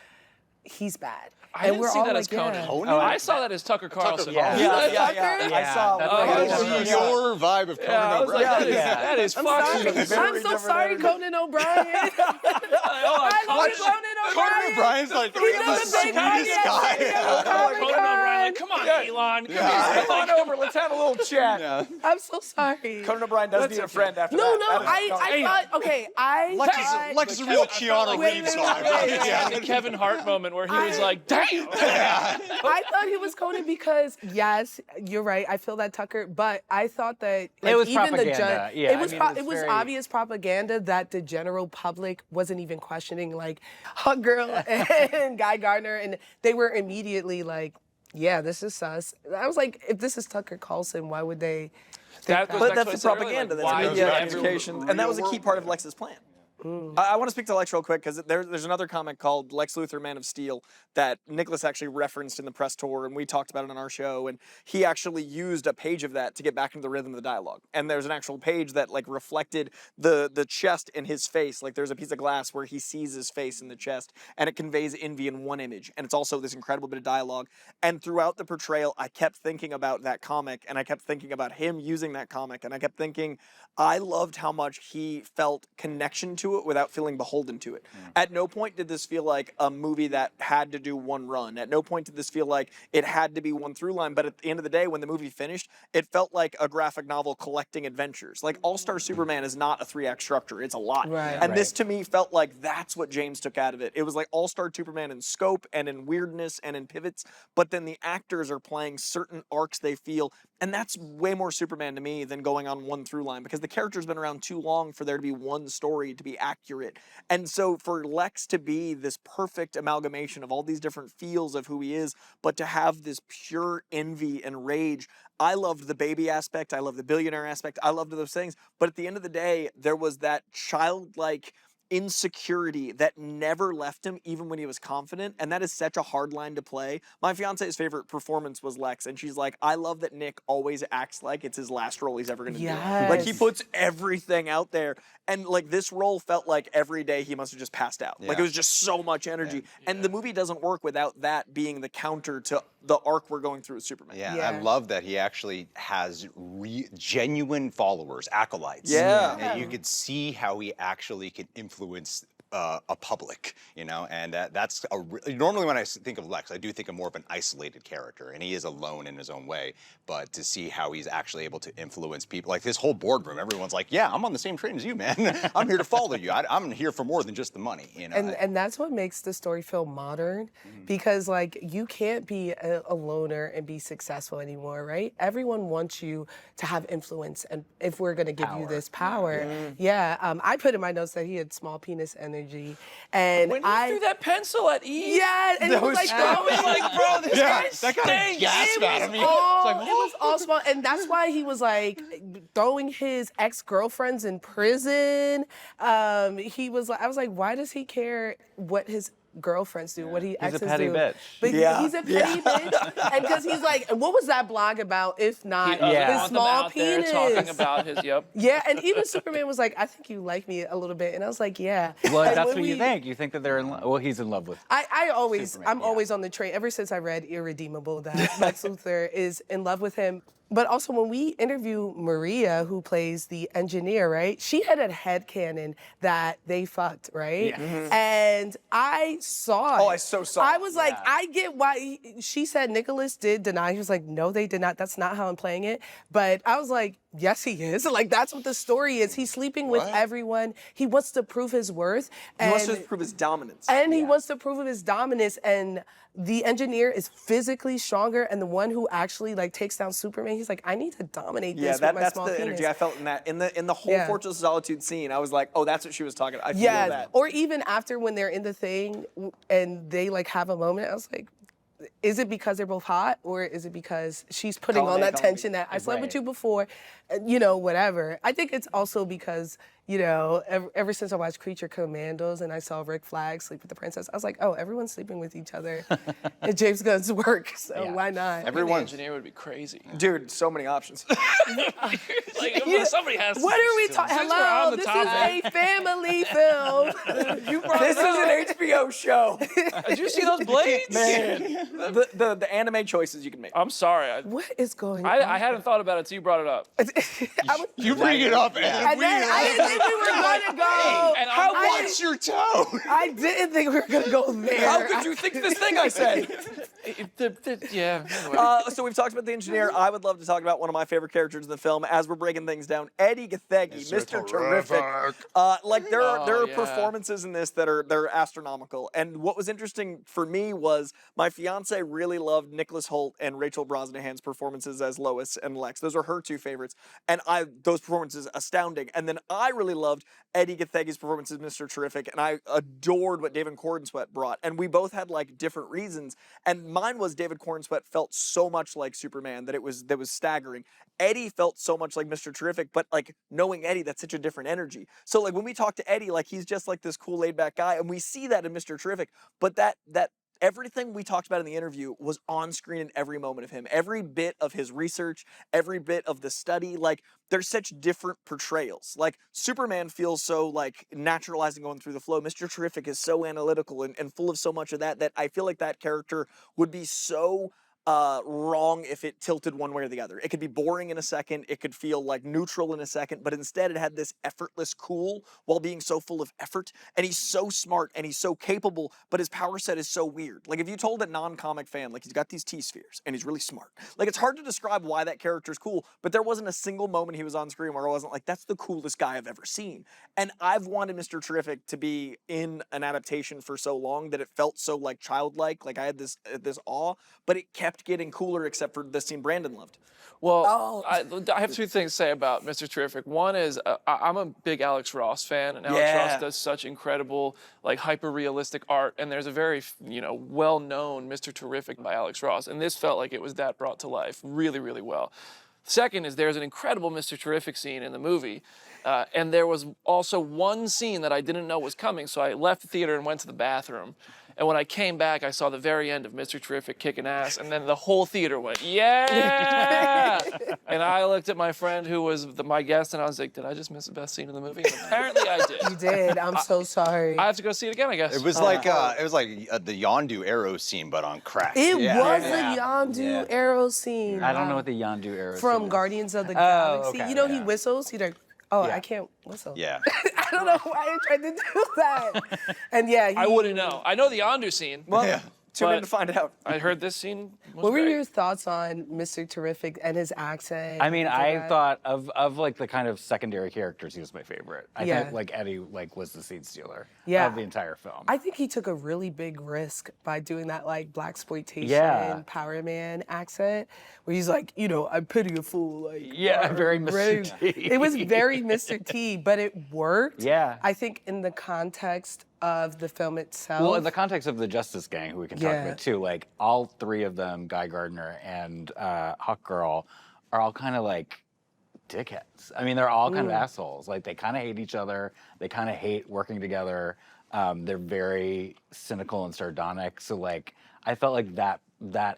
he's bad. I didn't see that as Conan. I saw that as Tucker Carlson. I saw your vibe of Conan O'Brien. That is fucking. I'm so sorry, Conan O'Brien. I love Conan O'Brien's like the sweetest guy. Conan O'Brien, come on, Elon. Come on over, let's have a little chat. I'm so sorry. Conan O'Brien does need a friend after No, that. I thought, okay, Lex is a real Keanu Reeves vibe. The Kevin Hart moment where he was like, damn. I thought he was Conan because, yes, you're right, I feel that, Tucker, but I thought that like, it was even propaganda. it was obvious propaganda that the general public wasn't even questioning, like Hug Girl and Guy Gardner, and they were immediately like, yeah, this is sus. I was like, if this is Tucker Carlson, why would they? But that's the propaganda. That's media education, and that was a key part of Lex's plan. I want to speak to Lex real quick because there's another comic called Lex Luthor, Man of Steel that Nicholas actually referenced in the press tour, and we talked about it on our show. And he actually used a page of that to get back into the rhythm of the dialogue. And there's an actual page that like reflected the chest in his face. Like there's a piece of glass where he sees his face in the chest, and it conveys envy in one image. And it's also this incredible bit of dialogue. And throughout the portrayal, I kept thinking about that comic, and I kept thinking about him using that comic, and I kept thinking, I loved how much he felt connection to it without feeling beholden to it. At no point did this feel like a movie that had to do one run. At no point did this feel like it had to be one through line. But at the end of the day, when the movie finished, it felt like a graphic novel collecting adventures. Like All-Star Superman is not a 3-act structure. It's a lot. Right. And this to me felt like that's what James took out of it. It was like All-Star Superman in scope and in weirdness and in pivots, but then the actors are playing certain arcs they feel. And that's way more Superman to me than going on one through line, because the character's been around too long for there to be one story to be accurate. And so for Lex to be this perfect amalgamation of all these different feels of who he is, but to have this pure envy and rage, I loved the baby aspect, I loved the billionaire aspect, I loved those things. But at the end of the day, there was that childlike insecurity that never left him even when he was confident, and that is such a hard line to play. My fiance's favorite performance was Lex, and she's like, I love that Nick always acts like it's his last role he's ever gonna do. Like he puts everything out there, and like this role felt like every day he must have just passed out. Like it was just so much energy, and the movie doesn't work without that being the counter to the arc we're going through with Superman. I love that he actually has genuine followers, acolytes. And you could see how he actually can influence a public, you know, and that's normally when I think of Lex, I do think of more of an isolated character, and he is alone in his own way. But to see how he's actually able to influence people, like this whole boardroom, everyone's like, "Yeah, I'm on the same train as you, man. I'm here to follow you. I'm here for more than just the money," you know. And that's what makes the story feel modern, because like you can't be a loner and be successful anymore, right? Everyone wants you to have influence, and if we're gonna give you this power, I put in my notes that he had small penis energy. And When you threw that pencil at Eve, and it was like throwing, like, bro, this guy stinks. it was all small, and that's why he was like throwing his ex-girlfriends in prison. He was like, I was like, why does he care what his girlfriends do, what he exes do? He's a petty bitch. But he's a petty bitch, and because he's like, and what was that blog about if not his small penis? Talking about his and even Superman was like, I think you like me a little bit, and I was like, yeah. Well, and that's what you think. You think that they're in love. Well, he's in love with. I'm always Superman, on the train. Ever since I read Irredeemable, that Lex Luthor is in love with him. But also when we interview Maria, who plays the engineer, right? She had a headcanon that they fucked, right? And I saw it. Oh, I so saw it. I was like, I get why she said Nicholas did deny. He was like, no, they did not. That's not how I'm playing it. But I was like, yes, he is. Like, that's what the story is. He's sleeping with everyone. He wants to prove his worth. He wants to prove his dominance. And he wants to prove his dominance. And the engineer is physically stronger, and the one who actually like takes down Superman, he's like, I need to dominate this with my small penis. That's the energy I felt in that. In the whole Fortress of Solitude scene, I was like, oh, that's what she was talking about. I feel that. Or even after when they're in the thing and they like have a moment, I was like, is it because they're both hot, or is it because she's putting on that tension that I slept with you before, you know, whatever. I think it's also because, you know, ever since I watched Creature Commandos and I saw Rick Flag sleep with the princess, I was like, oh, everyone's sleeping with each other at James Gunn's work, so why not? Every engineer would be crazy. Dude, so many options. Like, somebody has to. What are we talking? Hello, this is a family film. This is an HBO show. Did you see those blades? Man, the anime choices you can make. I'm sorry. What is going on? I hadn't thought about it until you brought it up. You bring it up, And then I didn't think we were going to go. And Watch your tone. I didn't think we were going to go there. How could you think this thing I said? Anyway. So we've talked about the engineer. I would love to talk about one of my favorite characters in the film as we're breaking things down. Eddie Gathegi, Mr. Terrific. Like there are performances in this that are astronomical. And what was interesting for me was my fiance say really loved Nicholas Hoult and Rachel Brosnahan's performances as Lois and Lex. Those are her two favorites, and those performances astounding. And then I really loved Eddie Gathegi's performance as Mr. Terrific, and I adored what David Corenswet brought. And we both had like different reasons. And mine was David Corenswet felt so much like Superman that was staggering. Eddie felt so much like Mr. Terrific, but like knowing Eddie, that's such a different energy. So like when we talk to Eddie, like he's just like this cool laid back guy, and we see that in Mr. Terrific. But that everything we talked about in the interview was on screen in every moment of him. Every bit of his research, every bit of the study, like there's such different portrayals. Like Superman feels so like naturalized and going through the flow. Mr. Terrific is so analytical and full of so much of that I feel like that character would be so wrong if it tilted one way or the other. It could be boring in a second, it could feel like neutral in a second, but instead it had this effortless cool while being so full of effort. And he's so smart and he's so capable, but his power set is so weird. Like if you told a non-comic fan, like he's got these T-spheres and he's really smart. Like it's hard to describe why that character's cool, but there wasn't a single moment he was on screen where I wasn't like, that's the coolest guy I've ever seen. And I've wanted Mr. Terrific to be in an adaptation for so long that it felt so like childlike, like I had this awe, but it kept getting cooler except for the scene Brandon loved. Well, I have two things to say about Mr. Terrific. One is I'm a big Alex Ross fan, and Alex Ross does such incredible, like hyper-realistic art. And there's a very, well-known Mr. Terrific by Alex Ross, and this felt like it was that brought to life really, really well. Second is there's an incredible Mr. Terrific scene in the movie, and there was also one scene that I didn't know was coming, so I left the theater and went to the bathroom. And when I came back, I saw the very end of Mr. Terrific kicking ass, and then the whole theater went, yeah! And I looked at my friend who was my guest, and I was like, did I just miss the best scene in the movie? And apparently I did. You did. I'm so sorry. I have to go see it again, I guess. It was like the Yondu arrow scene, but on crack. It was a Yondu arrow scene. I don't know what the Yondu arrow From scene is. Guardians of the Galaxy. okay, He whistles. He's like, I can't whistle. Yeah. I don't know why I tried to do that. And I wouldn't know. I know the Yondu scene. Well, tune in but to find out. I heard this scene was What were great. your thoughts on Mr. Terrific and his accent? I mean, and things like I that? thought of like the kind of secondary characters, he was my favorite. I Yeah. think like Eddie was the seed stealer Yeah. of the entire film. I think he took a really big risk by doing that like blaxploitation Power Man accent, where he's like, I pity a fool. Like, very Mr. T. It was very Mr. T, but it worked. Yeah. I think in the context of the film itself. Well, in the context of the Justice Gang, who we can talk Yeah. about too, like all three of them, Guy Gardner and Hawk Girl, are all kind of like dickheads. I mean, they're all kind of assholes. Like they kind of hate each other. They kind of hate working together. They're very cynical and sardonic. So like, I felt like that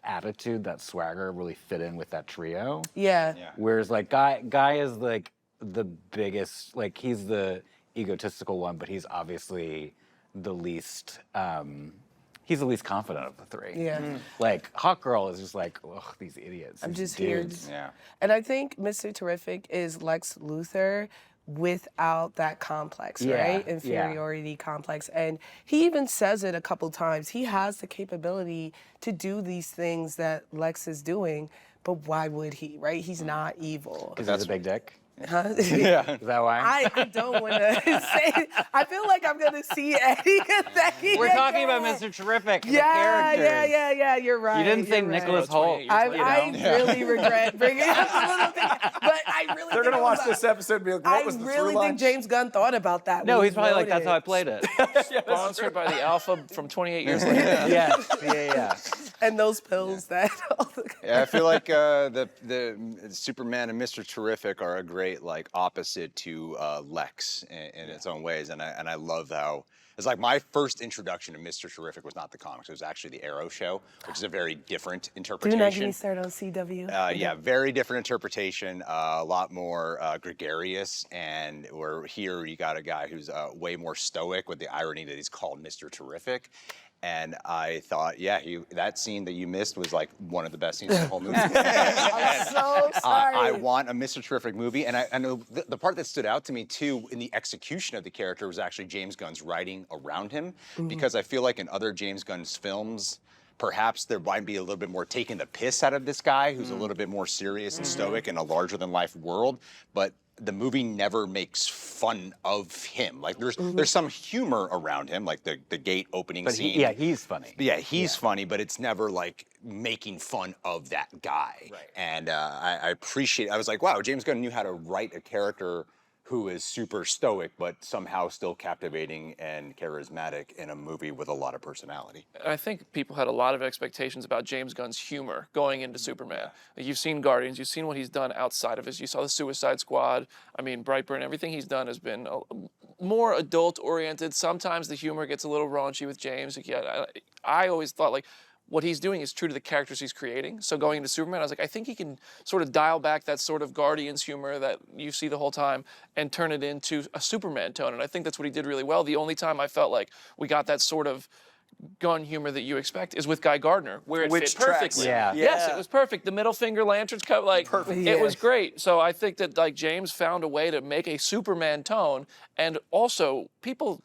attitude, that swagger, really fit in with that trio. Yeah. Whereas like Guy is like the biggest, like he's the egotistical one, but he's obviously the least confident of the three. Yeah. Like Hawk Girl is just like, ugh, these idiots. I'm these just here. dudes. Yeah. And I think Mr. Terrific is Lex Luthor without that complex, Yeah, right? Inferiority complex. And he even says it a couple times. He has the capability to do these things that Lex is doing, but why would he, right? He's not evil. Because he's a big dick. Huh? Yeah. Is that why? I don't want to say. I feel like I'm gonna see Eddie Gathegic We're talking about again. Mr. Terrific. The Yeah, characters. yeah. You're right. You didn't say you're right. Nicholas 28 Hoult. years I later. really regret bringing up the little thing, but I really. They're think gonna it watch was this episode and be like, I what was the really through line? think James Gunn thought about that. No, when he's he probably like, wrote that's how I it. played it. Sponsored by the Alpha from 28 years later. Yes. Yeah. And those pills that. Yeah, I feel like the Superman and Mr. Terrific are a great like opposite to Lex in its own ways, and I love how it's like my first introduction to Mr. Terrific was not the comics; it was actually the Arrow show, which is a very different Do interpretation. not get me started on CW. Yeah, very different interpretation, a lot more gregarious, and where here you got a guy who's way more stoic with the irony that he's called Mr. Terrific. And I thought, that scene that you missed was like one of the best scenes in the whole movie. I'm so sorry. I want a Mr. Terrific movie, and I know the part that stood out to me too in the execution of the character was actually James Gunn's writing around him, because I feel like in other James Gunn's films, perhaps there might be a little bit more taking the piss out of this guy who's a little bit more serious and stoic in a larger-than-life world, but the movie never makes fun of him. Like there's some humor around him, like the gate opening But scene. he's funny. Yeah, he's funny, but it's never like making fun of that guy. Right. And I appreciate. I was like, wow, James Gunn knew how to write a character who is super stoic, but somehow still captivating and charismatic in a movie with a lot of personality. I think people had a lot of expectations about James Gunn's humor going into Superman. Like, you've seen Guardians, you've seen what he's done outside of his. You saw the Suicide Squad. I mean, Brightburn. Everything he's done has been more adult-oriented. Sometimes the humor gets a little raunchy with James. Yeah, I always thought like, what he's doing is true to the characters he's creating. So going into Superman, I was like, I think he can sort of dial back that sort of Guardians humor that you see the whole time and turn it into a Superman tone. And I think that's what he did really well. The only time I felt like we got that sort of Gunn humor that you expect is with Guy Gardner, where it fit perfectly. Yeah. Yes, it was perfect. The middle finger lanterns cut, like, Perfect. it was great. So I think that like James found a way to make a Superman tone, and also people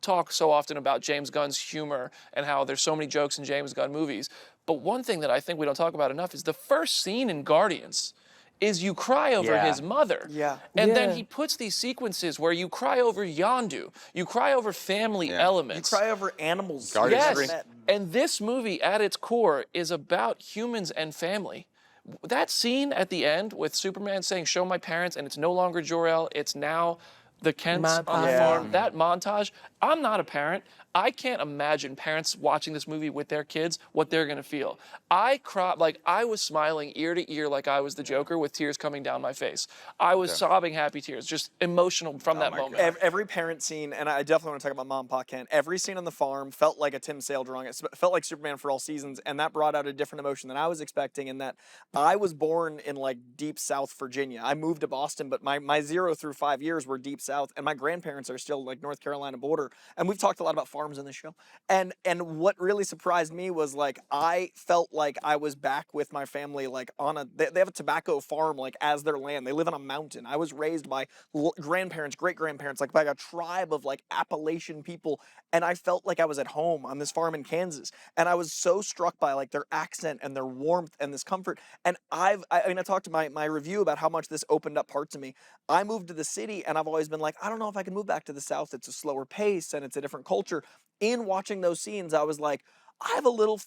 talk so often about James Gunn's humor and how there's so many jokes in James Gunn movies. But one thing that I think we don't talk about enough is the first scene in Guardians is you cry over his mother. Yeah. And then he puts these sequences where you cry over Yondu, you cry over family elements. You cry over animals. Yes. And this movie at its core is about humans and family. That scene at the end with Superman saying, "Show my parents," and it's no longer Jor-El, it's now the Kents on the farm, that montage, I'm not a parent. I can't imagine parents watching this movie with their kids, what they're gonna feel. I cried, like I was smiling ear to ear like I was the Joker with tears coming down my face. I was sobbing happy tears, just emotional from that moment. Every parent scene, and I definitely want to talk about Mom and Pa Kent, every scene on the farm felt like a Tim Sale drawing. It felt like Superman for all seasons, and that brought out a different emotion than I was expecting, in that I was born in like deep South Virginia. I moved to Boston, but my 0 through 5 years were deep South, and my grandparents are still like North Carolina border. And we've talked a lot about farms in the show. And what really surprised me was like I felt like I was back with my family, like on they have a tobacco farm like as their land. They live on a mountain. I was raised by grandparents, great grandparents, like by a tribe of like Appalachian people, and I felt like I was at home on this farm in Kansas. And I was so struck by like their accent and their warmth and this comfort. And I talked to my review about how much this opened up parts of me. I moved to the city, and I've always been like, I don't know if I can move back to the South. It's a slower pace and it's a different culture. In watching those scenes, I was like, I have a little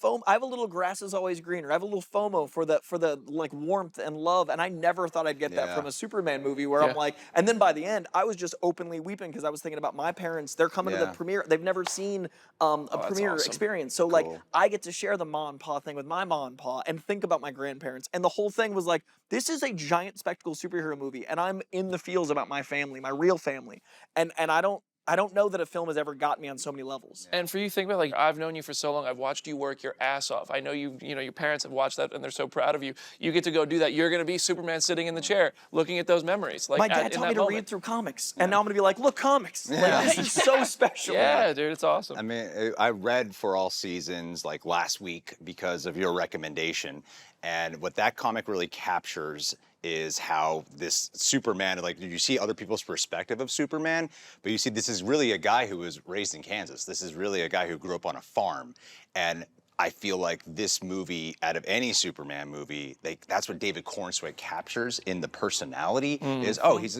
grass is always greener. I have a little FOMO for the like warmth and love, and I never thought I'd get that from a Superman movie where I'm like, and then by the end, I was just openly weeping because I was thinking about my parents. They're coming to the premiere. They've never seen a premiere experience. So like, I get to share the Ma and Pa thing with my Ma and Pa and think about my grandparents. And the whole thing was like, this is a giant spectacle superhero movie, and I'm in the feels about my family, my real family. And I don't know that a film has ever got me on so many levels. And for you, think about like, I've known you for so long. I've watched you work your ass off. I know your parents have watched that and they're so proud of you. You get to go do that. You're going to be Superman sitting in the chair, looking at those memories. Like my dad taught me to read through comics, and now I'm going to be like, look, comics. Like, this is so special. Yeah, dude, it's awesome. I mean, I read For All Seasons like last week because of your recommendation, and what that comic really captures is how this Superman, like you see other people's perspective of Superman, but you see this is really a guy who was raised in Kansas. This is really a guy who grew up on a farm. And I feel like this movie, out of any Superman movie, that's what David Corenswet captures in the personality is, he's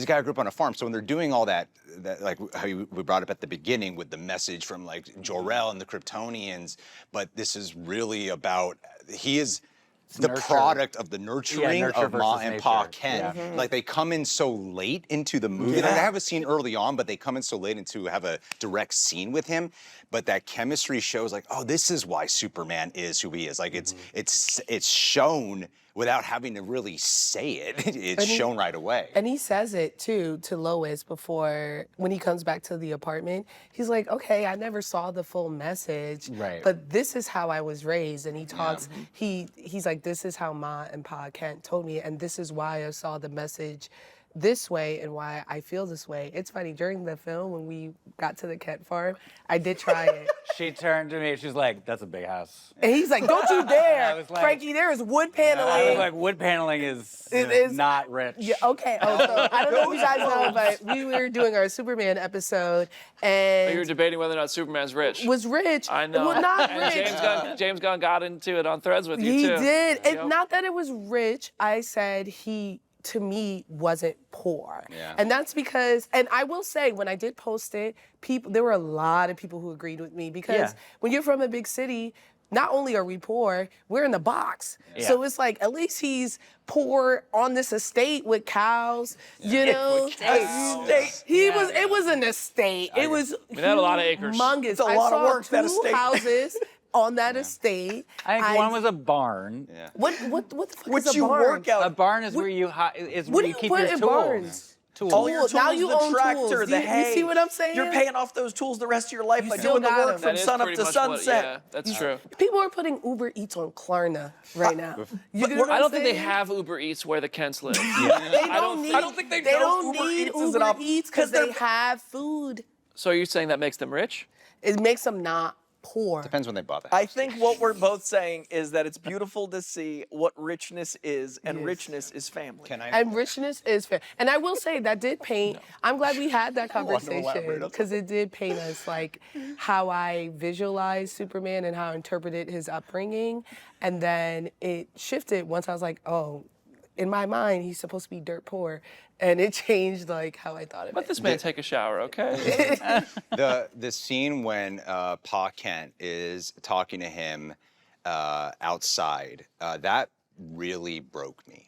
a guy who grew up on a farm. So when they're doing all that like how we brought up at the beginning with the message from like Jor-El and the Kryptonians, but this is really about, he is the product of the nurturing of Ma and Pa Kent. Yeah. Like they come in so late into the movie. They have a scene early on, but they come in so late into have a direct scene with him. But that chemistry shows like, oh, this is why Superman is who he is. Like it's shown without having to really say it. It's shown right away. And he says it too to Lois before, when he comes back to the apartment. He's like, okay, I never saw the full message, but this is how I was raised. And he talks, he's like, this is how Ma and Pa Kent told me, and this is why I saw the message this way and why I feel this way. It's funny, during the film when we got to the Kent farm, I did try it. She turned to me, she's like, that's a big house. And he's like, don't you dare. I was like, Frankie, there is wood paneling. I was like, wood paneling is not rich. Yeah, okay. Oh, so I don't know if you guys know, but we were doing our Superman episode, and you were debating whether or not Superman's rich. Was rich. I know. Well, not and rich. James Gunn got into it on Threads with you He too. did. And not that it was rich. I said he to me wasn't poor. Yeah. And that's because, and I will say, when I did post it, there were a lot of people who agreed with me because when you're from a big city, not only are we poor, we're in the box. Yeah. So it's like, at least he's poor on this estate with cows, you know? It was an estate. It was They had a lot of acres. humongous. It's a lot of work, that estate. Houses on that estate. I think one was a barn. Yeah. What the fuck Which is a you barn? work out. A barn is where you What do you keep put your in tools. barns? Tools. All your tools, Now you the own tractor, tools. the You hay. see what I'm saying? You're paying off those tools the rest of your life by still doing the got work them. from That is sun up pretty to much sunset. yeah, that's true. People are putting Uber Eats on Klarna right now. You get what I I'm don't think they saying? have Uber Eats where the Kents live. They don't need. I don't think they They know don't Uber need Eats is an Uber op- Eats 'cause because they they're- have food. So you're saying that makes them rich? It makes them not poor. Depends when they bought the house. I think what we're both saying is that it's beautiful to see what richness is, and richness is family. Can I? And richness is fair. And I will say that did paint, I'm glad we had that want to conversation elaborate on because it did paint us like how I visualized Superman and how I interpreted his upbringing. And then it shifted once I was like, oh, in my mind, he's supposed to be dirt poor. And it changed like how I thought of Let it. this man take a shower, okay? The scene when Pa Kent is talking to him outside, that really broke me.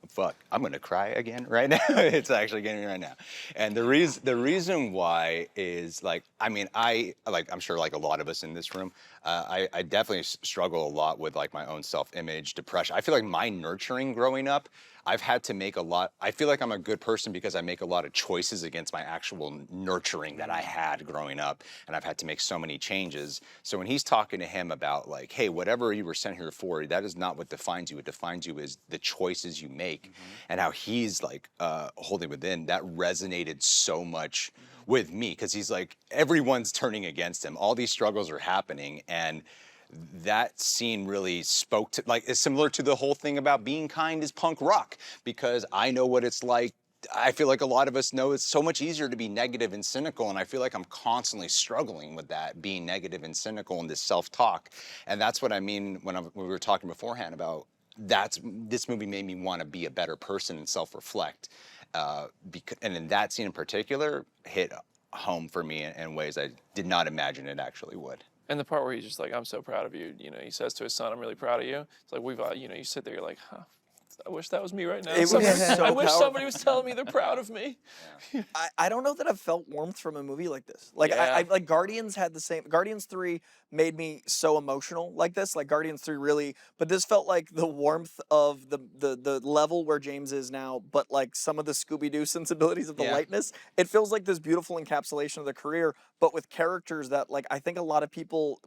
Fuck, I'm gonna cry again right now. It's actually getting me right now. And the reason why is like, I mean, I'm sure like a lot of us in this room, I definitely struggle a lot with like my own self-image, depression. I feel like my nurturing growing up, I've had to make a lot. I feel like I'm a good person because I make a lot of choices against my actual nurturing that I had growing up, and I've had to make so many changes. So when he's talking to him about like, hey, whatever you were sent here for, that is not what defines you. What defines you is the choices you make, and how he's like holding within. That resonated so much with me because he's like, everyone's turning against him. All these struggles are happening, and that scene really spoke to, like, it's similar to the whole thing about being kind is punk rock, because I know what it's like. I feel like a lot of us know it's so much easier to be negative and cynical, and I feel like I'm constantly struggling with that, being negative and cynical and this self-talk. And that's what I mean when we were talking beforehand about this movie made me want to be a better person and self-reflect. And in that scene in particular, hit home for me in ways I did not imagine it actually would. And the part where he's just like, I'm so proud of you. You know, he says to his son, I'm really proud of you. It's like, you sit there, you're like, huh, I wish that was me right now. It was so I wish powerful. somebody was telling me they're proud of me. I don't know that I've felt warmth from a movie like this. Like Yeah. I like Guardians had the same. Guardians 3 made me so emotional like this. Like Guardians 3 really, but this felt like the warmth of the level where James is now, but like some of the Scooby-Doo sensibilities of the lightness. It feels like this beautiful encapsulation of the career, but with characters that like I think a lot of people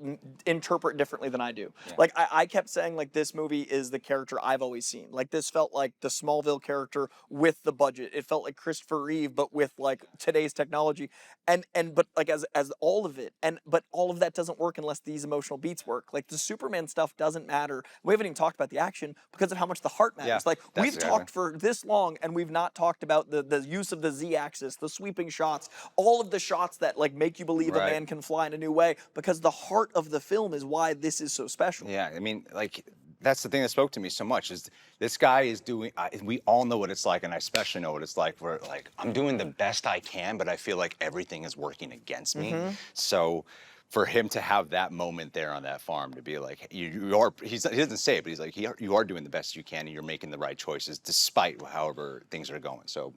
interpret differently than I do. Like I kept saying like this movie is the character I've always seen. Like this felt like the Smallville character with the budget. It felt like Christopher Reeve, but with like today's technology, but like as all of it, but all of that doesn't work unless these emotional beats work. Like the Superman stuff doesn't matter. We haven't even talked about the action because of how much the heart matters. Yeah, Like that's we've exactly. talked for this long and we've not talked about the use of the Z-axis, the sweeping shots, all of the shots that like make you believe a Right. man can fly in a new way, because the heart of the film is why this is so special. Yeah, I mean, like, that's the thing that spoke to me so much is this guy is doing, we all know what it's like, and I especially know what it's like, where like, I'm doing the best I can, but I feel like everything is working against me. So for him to have that moment there on that farm, to be like, he doesn't say it, but he's like, you are doing the best you can, and you're making the right choices despite however things are going. So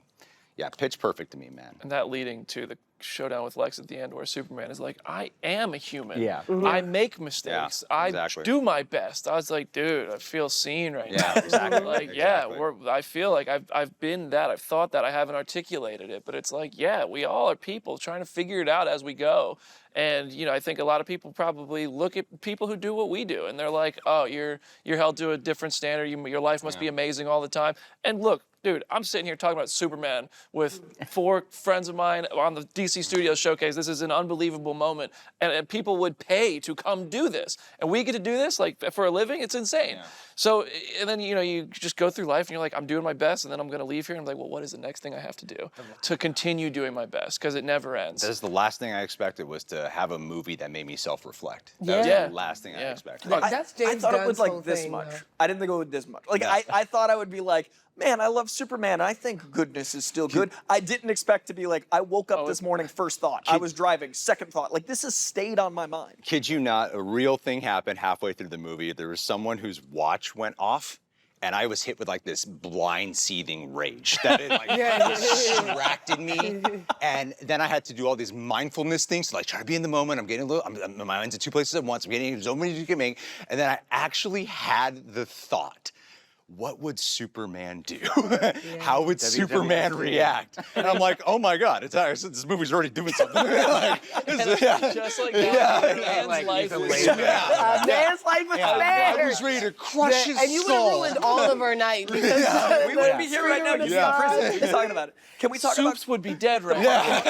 yeah, pitch perfect to me, man. And that leading to the showdown with Lex at the end, where Superman is like, I am a human. Yeah. I make mistakes. Yeah, I exactly. do my best. I was like, dude, I feel seen right Yeah, now. exactly. Like, Exactly. I feel like I've been that. I've thought that. I haven't articulated it, but it's like, yeah, we all are people trying to figure it out as we go. And I think a lot of people probably look at people who do what we do, and they're like, oh, you're held to a different standard. Your life must be amazing all the time. And look, dude, I'm sitting here talking about Superman with 4 friends of mine on the DC DC Studios showcase. This is an unbelievable moment, and people would pay to come do this, and we get to do this like for a living. It's insane. Yeah. So, and then you just go through life, and you're like, I'm doing my best, and then I'm going to leave here, and I'm like, well, what is the next thing I have to do to continue doing my best? Because it never ends. This is the last thing I expected was to have a movie that made me self-reflect. That was the last thing I expected. That's James I thought it Gunn's was like whole this thing, much. though. I didn't think it would this much. Like I thought I would be like, man, I love Superman. I think goodness is still good. I didn't expect to be like, I woke up this morning, first thought. I was driving, second thought. Like, this has stayed on my mind. Kid you not, a real thing happened halfway through the movie. There was someone whose watch went off, and I was hit with like this blind seething rage that it like distracted me. And then I had to do all these mindfulness things to like try to be in the moment. I'm getting a little, my mind's in two places at once. I'm getting so many to make. And then I actually had the thought, what would Superman do? How would Superman react? And I'm like, oh my God, this movie's already doing something. Just like that, man's life is A man's life is I was ready to crush his and you would have ruined all of our night because We wouldn't be here right now just in prison talking about it. Can we talk Soups would be dead right now.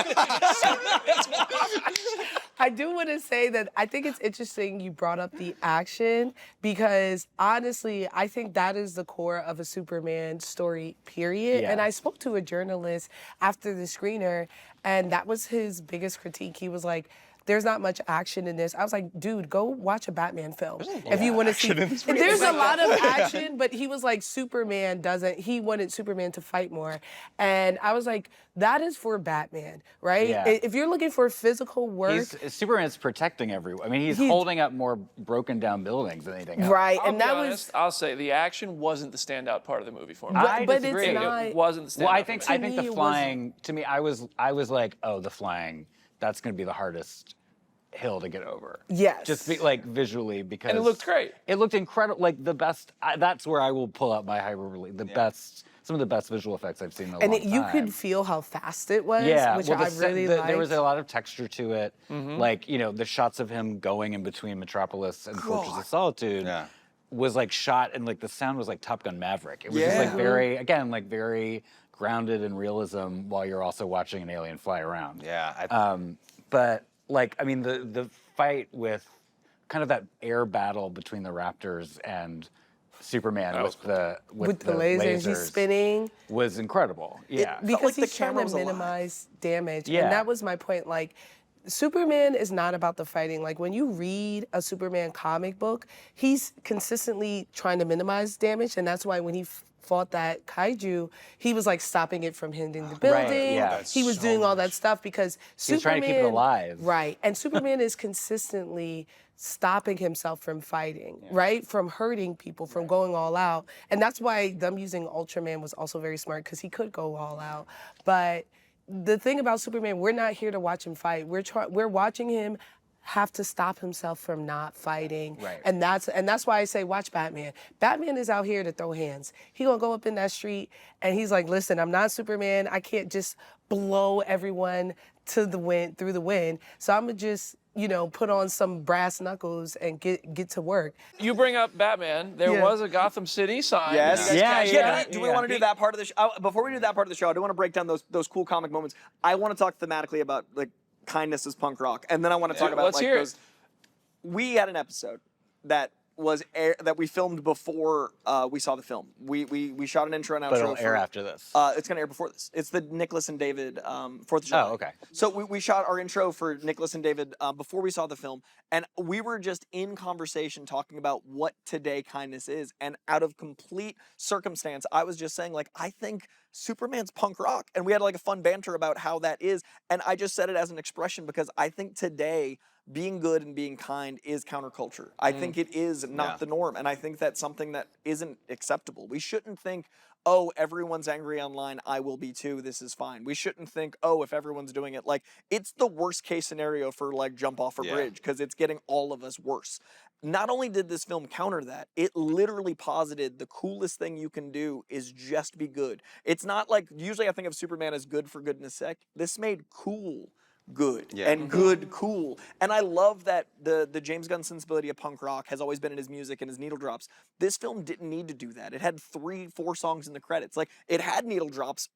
I do want to say that I think it's interesting you brought up the action because honestly, I think that is the core of a Superman story, period. Yeah. And I spoke to a journalist after the screener, and that was his biggest critique. He was like, there's not much action in this. I was like, dude, go watch a Batman film if you want to see. There's a lot of action, but he was like, he wanted Superman to fight more. And I was like, that is for Batman, right? Yeah. If you're looking for physical work. Superman's protecting everyone. I mean, he's holding up more broken down buildings than anything else. Right, I'll and be that honest, I'll say the action wasn't the standout part of the movie for me. I but disagree. it's not. It wasn't the standout. Well, I for think me. the flying. To me, I was like, oh, the flying. That's going to be the hardest hill to get over. Yes. Just like visually because. And it looked great. It looked incredible. Like the best. That's where I will pull out my hyperbole. The best. Some of the best visual effects I've seen in a long time. You could feel how fast it was, which well, I really liked. there was a lot of texture to it. Like, the shots of him going in between Metropolis and Fortress of Solitude was like shot, and like the sound was like Top Gun Maverick. It was just like very grounded in realism while you're also watching an alien fly around. Yeah. But like, I mean, the fight with kind of that air battle between the Raptors and Superman with the lasers he's spinning was incredible. Yeah. because like the he's trying camera to was alive. minimize damage. Yeah. And that was my point. Like, Superman is not about the fighting. Like, when you read a Superman comic book, he's consistently trying to minimize damage, and that's why when he fought that kaiju, he was like stopping it from hitting the building. yeah. He was doing all that stuff because He's Superman, trying to keep it alive. Right. And Superman is consistently stopping himself from fighting, right? From hurting people, from going all out. And that's why them using Ultraman was also very smart, because he could go all out. But the thing about Superman, we're not here to watch him fight. We're watching him have to stop himself from not fighting. Right. And that's why I say watch Batman. Batman is out here to throw hands. He gonna go up in that street and he's like, listen, I'm not Superman. I can't just blow everyone to the wind, through the wind. So I'm gonna just, put on some brass knuckles and get to work. You bring up Batman. There was a Gotham City sign. Yes. Yeah. Do we want to do that part of the show? Before we do that part of the show, I do want to break down those cool comic moments. I want to talk thematically about like kindness is punk rock, and then I want to talk about let's like hear those. We had an episode that that we filmed before we saw the film. We shot an intro and outro. But it'll air after this. It's gonna air before this. It's the Nicholas and David 4th of July. Oh, okay. So we shot our intro for Nicholas and David before we saw the film, and we were just in conversation talking about what today kindness is. And out of complete circumstance, I was just saying, like, I think Superman's punk rock. And we had like a fun banter about how that is. And I just said it as an expression because I think today being good and being kind is counterculture. I think it is not the norm. And I think that's something that isn't acceptable. We shouldn't think, oh, everyone's angry online, I will be too, this is fine. We shouldn't think, oh, if everyone's doing it, like, it's the worst case scenario for like jump off a bridge, because it's getting all of us worse. Not only did this film counter that, it literally posited the coolest thing you can do is just be good. It's not like, usually I think of Superman as good for goodness sake. This made cool good Yeah. and good cool. And I love that the James Gunn sensibility of punk rock has always been in his music and his needle drops. This film didn't need to do that. It had 3-4 songs in the credits. Like, it had needle drops,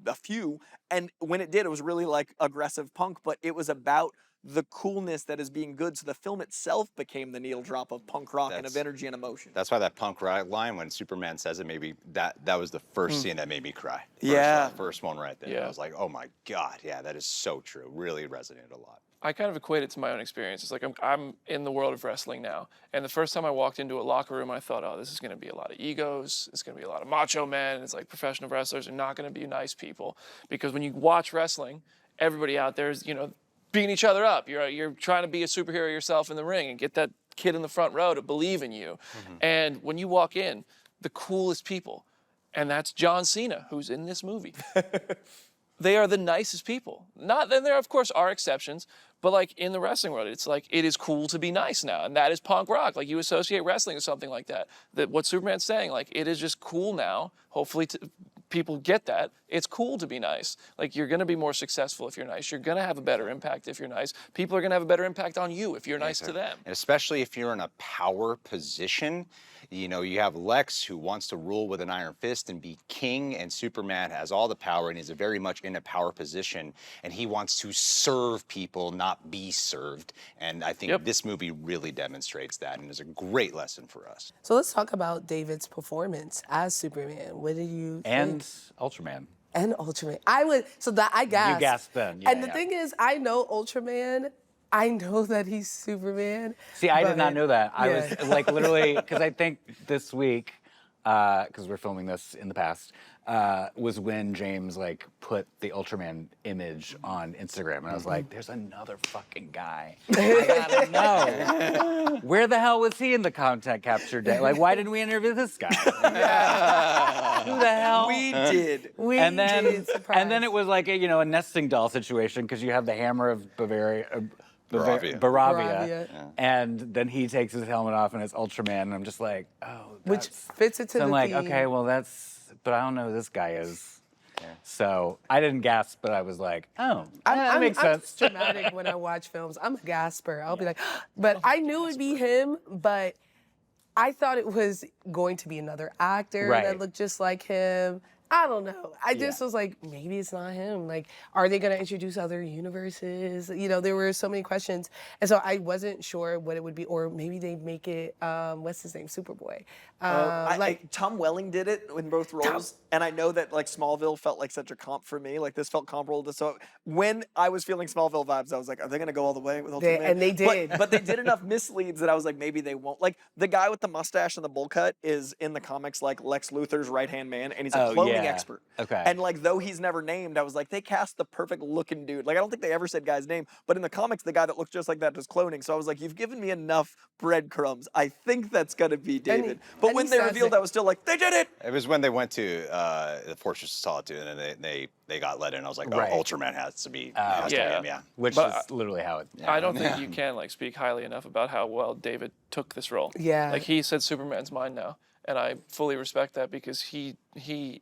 a few, and when it did, it was really like aggressive punk, but it was about the coolness that is being good. So the film itself became the needle drop of punk rock and of energy and emotion. That's why that punk rock line, when Superman says it, maybe that was the first scene that made me cry. First one right there. Yeah. I was like, oh my God, yeah, that is so true. Really resonated a lot. I kind of equate it to my own experience. It's like I'm in the world of wrestling now. And the first time I walked into a locker room, I thought, oh, this is going to be a lot of egos. It's going to be a lot of macho men. It's like professional wrestlers are not going to be nice people. Because when you watch wrestling, everybody out there is, beating each other up. You're trying to be a superhero yourself in the ring and get that kid in the front row to believe in you. And when you walk in, the coolest people, and that's John Cena, who's in this movie. They are the nicest people. Not then there of course are exceptions, but like in the wrestling world, it's like it is cool to be nice now, and that is punk rock. Like you associate wrestling with something like that. That what Superman's saying, like it is just cool now. Hopefully people get that. It's cool to be nice. Like you're gonna be more successful if you're nice. You're gonna have a better impact if you're nice. People are gonna have a better impact on you if you're nice to them. And especially if you're in a power position. You have Lex, who wants to rule with an iron fist and be king, and Superman has all the power and is very much in a power position, and he wants to serve people, not be served. And I think this movie really demonstrates that and is a great lesson for us. So let's talk about David's performance as Superman. What did you think? And Ultraman. And Ultraman. I gasped. You gasped then. Yeah, and the thing is, I know Ultraman. I know that he's Superman. See, I did not know that. I Yeah. was like literally, because I think this week, because we're filming this in the past, was when James like put the Ultraman image on Instagram, and I was like, "There's another fucking guy. I gotta know. Where the hell was he in the content capture day? Like, why didn't we interview this guy? Who the hell? We did. And then Surprise. it was like a nesting doll situation because you have the hammer of Baravia. Baravia. And then he takes his helmet off and it's Ultraman, and I'm just like, oh, Which fits into so the I'm like, theme. okay, well but I don't know who this guy is. So I didn't gasp, but I was like, oh, that makes sense. I'm dramatic when I watch films. I'm a gasper. I'll be like, but I knew it'd be him, but I thought it was going to be another actor that Right. looked just like him. I don't know. I just was like, maybe it's not him. Like, are they going to introduce other universes? There were so many questions. And so I wasn't sure what it would be. Or maybe they make it, what's his name? Superboy. Tom Welling did it in both roles, and I know that like Smallville felt like such a comp for me. Like this felt comparable to so. When I was feeling Smallville vibes, I was like, are they gonna go all the way with Ultraman? And they did. But they did enough misleads that I was like, maybe they won't. Like the guy with the mustache and the bowl cut is in the comics like Lex Luthor's right hand man, and he's a cloning expert. Okay. And like though he's never named, I was like, they cast the perfect looking dude. Like I don't think they ever said guy's name, but in the comics, the guy that looks just like that is cloning. So I was like, you've given me enough breadcrumbs. I think that's gonna be David. But when they revealed, I was still like, they did it. It was when they went to the Fortress of Solitude, and then they got let in. I was like, oh, Right. Ultraman has to be him, yeah. Which But is literally how it. I don't think you can like speak highly enough about how well David took this role. Yeah. Like he said Superman's mine now. And I fully respect that because he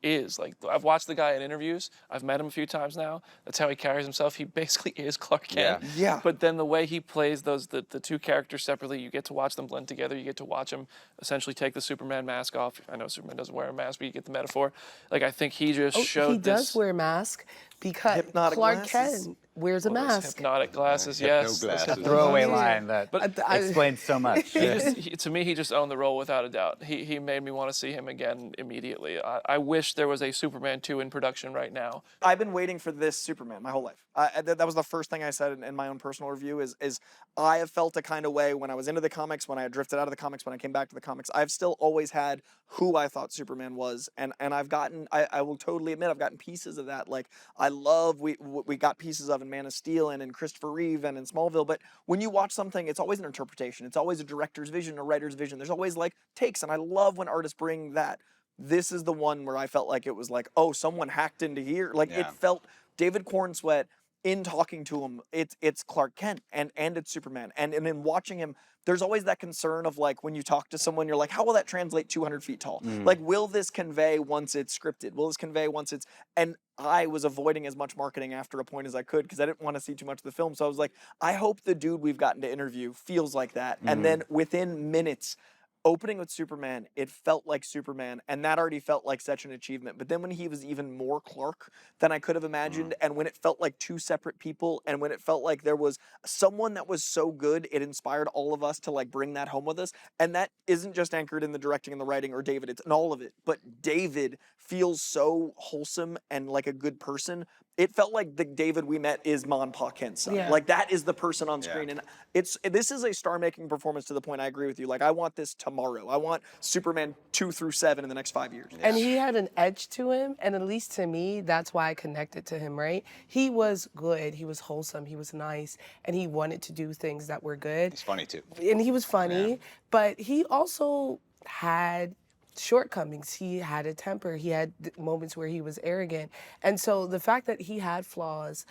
is like, I've watched the guy in interviews. I've met him a few times now. That's how he carries himself. He basically is Clark Kent. Yeah. But then the way he plays the two characters separately, you get to watch them blend together. You get to watch him essentially take the Superman mask off. I know Superman doesn't wear a mask, but you get the metaphor. Like I think he just showed he does this. wear a mask because Hypnotic Clark glasses. Kent wears a Those mask. hypnotic glasses, Hypno yes. glasses. Throwaway line that But explains so much. To me, he just owned the role without a doubt. He made me want to see him again immediately. I wish there was a Superman 2 in production right now. I've been waiting for this Superman my whole life. That was the first thing I said in my own personal review is I have felt a kind of way when I was into the comics, when I had drifted out of the comics, when I came back to the comics. I've still always had who I thought Superman was, and I've gotten, I will totally admit, I've gotten pieces of that. Like, I love, we got pieces of in Man of Steel and in Christopher Reeve and in Smallville, but when you watch something, it's always an interpretation. It's always a director's vision, a writer's vision. There's always like takes, and I love when artists bring that. This is the one where I felt like it was like, oh, someone hacked into here. Like, it felt, David Corenswet in talking to him, it's Clark Kent and it's Superman. And in watching him, there's always that concern of like when you talk to someone, you're like, how will that translate 200 feet tall? Like, will this convey once it's scripted? Will this convey once it's, and I was avoiding as much marketing after a point as I could because I didn't want to see too much of the film. So I was like, I hope the dude we've gotten to interview feels like that. And then within minutes, opening with Superman, it felt like Superman, and that already felt like such an achievement. But then when he was even more Clark than I could have imagined, and when it felt like two separate people, and when it felt like there was someone that was so good, it inspired all of us to like bring that home with us. And that isn't just anchored in the directing and the writing or David, it's in all of it. But David feels so wholesome and like a good person. It felt like the David we met is Ma and Pa Kent's son. Yeah. Like that is the person on screen. And this is a star-making performance to the point I agree with you. Like I want this tomorrow. I want Superman 2 through 7 in the next 5 years. And he had an edge to him, and at least to me, that's why I connected to him, right? He was good, he was wholesome, he was nice, and he wanted to do things that were good. He's funny too. And he was funny, but he also had shortcomings. He had a temper. He had moments where he was arrogant. And so the fact that he had flaws,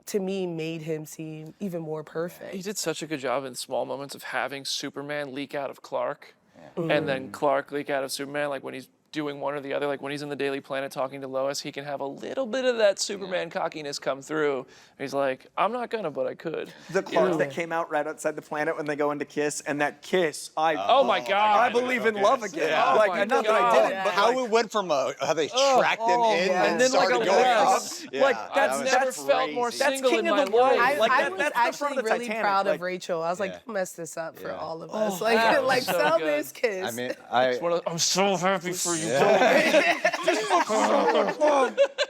to me, made him seem even more perfect. He did such a good job in small moments of having Superman leak out of Clark, and then Clark leak out of Superman, like when he's doing one or the other. Like when he's in the Daily Planet talking to Lois, he can have a little bit of that Superman cockiness come through. He's like, I'm not gonna, but I could. The Clark that came out right outside the planet when they go into Kiss, and that kiss, Oh my God. I believe in love again. Yeah. Like, Oh my not that I God. didn't, but How like, it went from how they tracked him in and then like started a going less. up. Like Yeah, that's that was never that's felt more crazy. That's single king in of my the world. life. Like I that, was that's the actually front of the really Titanic. proud like, of Rachel. I was like, you messed this up for Yeah. all of us. that Like, was so sell good. this kiss. I mean, It's one of the- I'm so happy for you.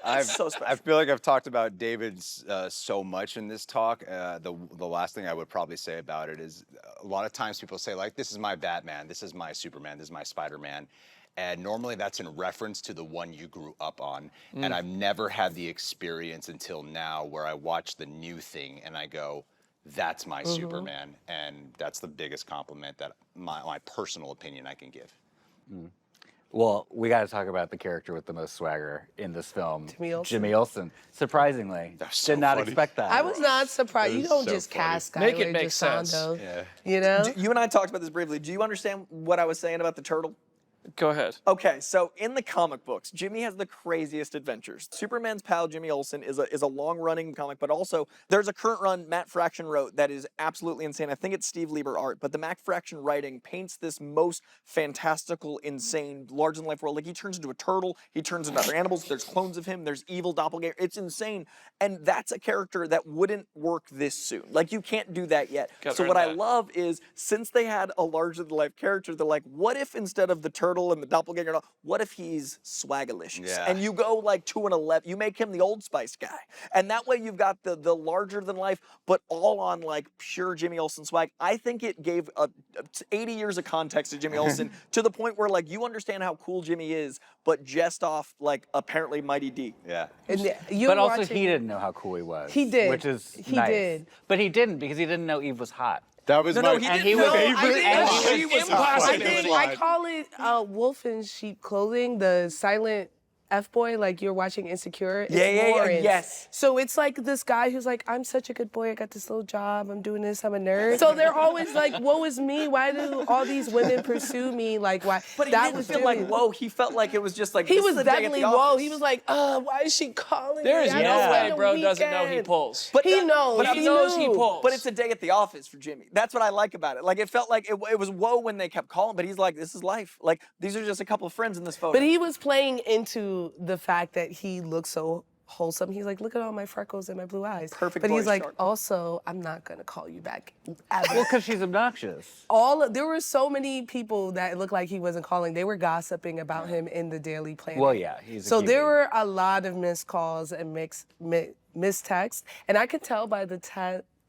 I feel like I've talked about David's so much in this talk. The last thing I would probably say about it is a lot of times people say like, this is my Batman, this is my Superman, this is my Spider-Man. And normally that's in reference to the one you grew up on. And I've never had the experience until now where I watch the new thing and I go, that's my Superman. And that's the biggest compliment that my personal opinion I can give. Well, we got to talk about the character with the most swagger in this film, Jimmy Olsen. Jimmy Olsen. Surprisingly, so did not funny. expect that. I was not surprised. That You is don't so just funny. cast Make it Skylar make sense. DeSanto, Yeah. you know? you and I talked about this briefly. Do you understand what I was saying about the turtle? Go ahead. Okay, so in the comic books, Jimmy has the craziest adventures. Superman's pal, Jimmy Olsen, is a long-running comic, but also there's a current run Matt Fraction wrote that is absolutely insane. I think it's Steve Lieber art, but the Matt Fraction writing paints this most fantastical, insane, larger-than-life world. Like, he turns into a turtle, he turns into other animals, there's clones of him, there's evil doppelganger. It's insane, and that's a character that wouldn't work this soon. Like, you can't do that yet. Gotta So earn what I that. love is, since they had a larger-than-life character, they're like, what if instead of the turtle and the doppelganger, and all, what if he's swagalicious? Yeah. And you go like 2 and 11, you make him the Old Spice guy. And that way you've got the larger than life, but all on like pure Jimmy Olsen swag. I think it gave 80 years of context to Jimmy Olsen to the point where like you understand how cool Jimmy is, but just off like apparently Mighty D. Yeah. And you But were also, watching- he didn't know how cool he was. He did. Which is He nice. did. But he didn't because he didn't know Eve was hot. That was No, my no, he And didn't he was know. I favorite. think And that's- he was Impossible. I call it wolf in sheep clothing, the silent F-boy, like you're watching Insecure. It's Yeah, Lawrence. yes. So it's like this guy who's like, I'm such a good boy, I got this little job, I'm doing this, I'm a nerd. So they're always like, woe is me, why do all these women pursue me? Like, why? But he that didn't was feel Jimmy. like whoa. He felt like it was just like He this was is the day at definitely the whoa. office. He was like, why is she calling There me? is I no just way want a bro doesn't know he weekend." pulls. But He that- knows. But He knows he knew. pulls. But it's a day at the office for Jimmy. That's what I like about it. Like it felt like it was whoa when they kept calling, but he's like, this is life. Like these are just a couple of friends in this photo. But he was playing into the fact that he looks so wholesome. He's like, look at all my freckles and my blue eyes. Perfect But he's voice, like, Shark. also, I'm not gonna call you back ever. Well, because she's obnoxious. There were so many people that looked like he wasn't calling. They were gossiping about him in the Daily Planet. Well, yeah, he's a So there cutie. were a lot of missed calls and missed texts, and I could tell by the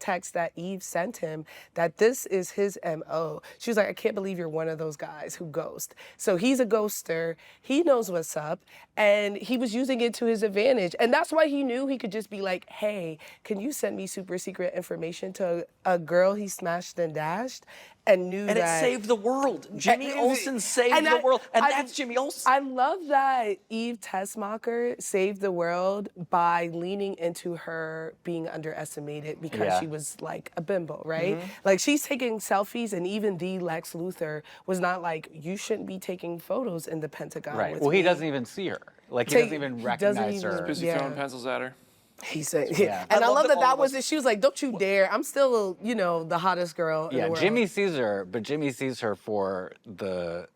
text that Eve sent him that this is his MO. She was like, I can't believe you're one of those guys who ghost. So he's a ghoster. He knows what's up, and he was using it to his advantage. And that's why he knew he could just be like, hey, can you send me super secret information to a girl he smashed and dashed? and knew And that it saved the world. Jimmy And- Olsen saved and the I- world. And I- that's Jimmy Olsen. I love that Eve Tessmacher saved the world by leaning into her being underestimated because Yeah. she was like a bimbo, right? Like she's taking selfies, and even the Lex Luthor was not like, you shouldn't be taking photos in the Pentagon Right. with Well, me. he doesn't even see her. Like he Take- doesn't even he recognize doesn't even- her. Busy Yeah. throwing pencils at her. He said, Yeah. and I I love love that that all that of was us- it. She was like, don't you dare. I'm still, the hottest girl in Yeah, the world. Jimmy sees her, but Jimmy sees her for the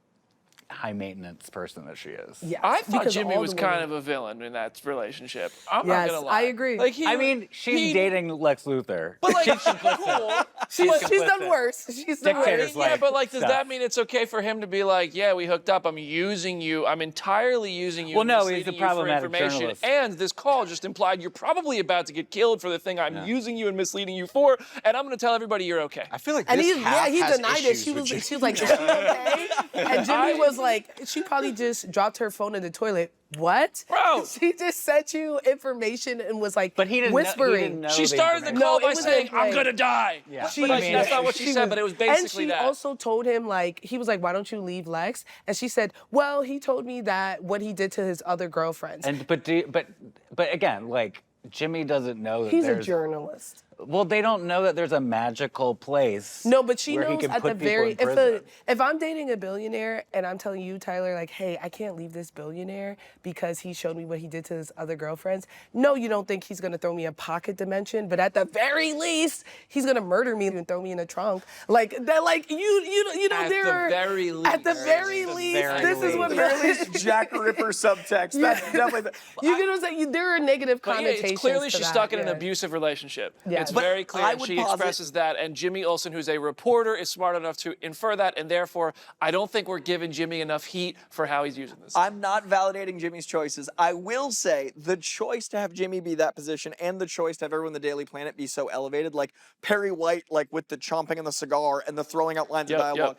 high maintenance person that she is. Yes, I thought because Jimmy all was the kind women- of a villain in that relationship. I'm Yes, not gonna lie. I agree. Like I mean, she's dating Lex Luthor. but like cool. She's complicit. done worse. She's done worse. Dictators Yeah, like but like, does stuff. that mean it's okay for him to be like, yeah, we hooked up, I'm using you, I'm entirely using you, Well, and no, he's misleading a you for problematic information, journalist. and this call just implied you're probably about to get killed for the thing I'm using you and misleading you for, and I'm gonna tell everybody you're okay. I feel like And this he half he has denied it. issues She with was, Jimmy. she was like, is she okay? And Jimmy was like, she probably just dropped her phone in the toilet. What? Bro. She just sent you information and was like, But he didn't whispering. Know, he didn't know She started the information. call No, by it was saying, like- I'm gonna die. Yeah. She- But like, I mean, that's not what she said, was- but it was basically and she that. also told him, like, he was like, why don't you leave Lex? And she said, well, he told me that what he did to his other girlfriends. And but again, like Jimmy doesn't know that He's a there's journalist. Well, they don't know that there's a magical place. No, but she where he knows can at the put people very in prison. if I'm dating a billionaire and I'm telling you, Tyler, like, hey, I can't leave this billionaire because he showed me what he did to his other girlfriends. No, you don't think he's gonna throw me a pocket dimension, but at the very least, he's gonna murder me and throw me in a trunk. Like that, like you know, At there the are very least. at the very the least, very this is what Very Jack Ripper subtext. That's definitely the, you get what I'm saying. There are negative But yeah, connotations. it's clearly to she's that, stuck in an yeah. abusive relationship. Yeah. It's But very clear, I and would she posit- expresses that. And Jimmy Olsen, who's a reporter, is smart enough to infer that, and therefore, I don't think we're giving Jimmy enough heat for how he's using this. I'm not validating Jimmy's choices. I will say the choice to have Jimmy be that position and the choice to have everyone in the Daily Planet be so elevated, like Perry White, like with the chomping on the cigar and the throwing out lines Yep, of dialogue,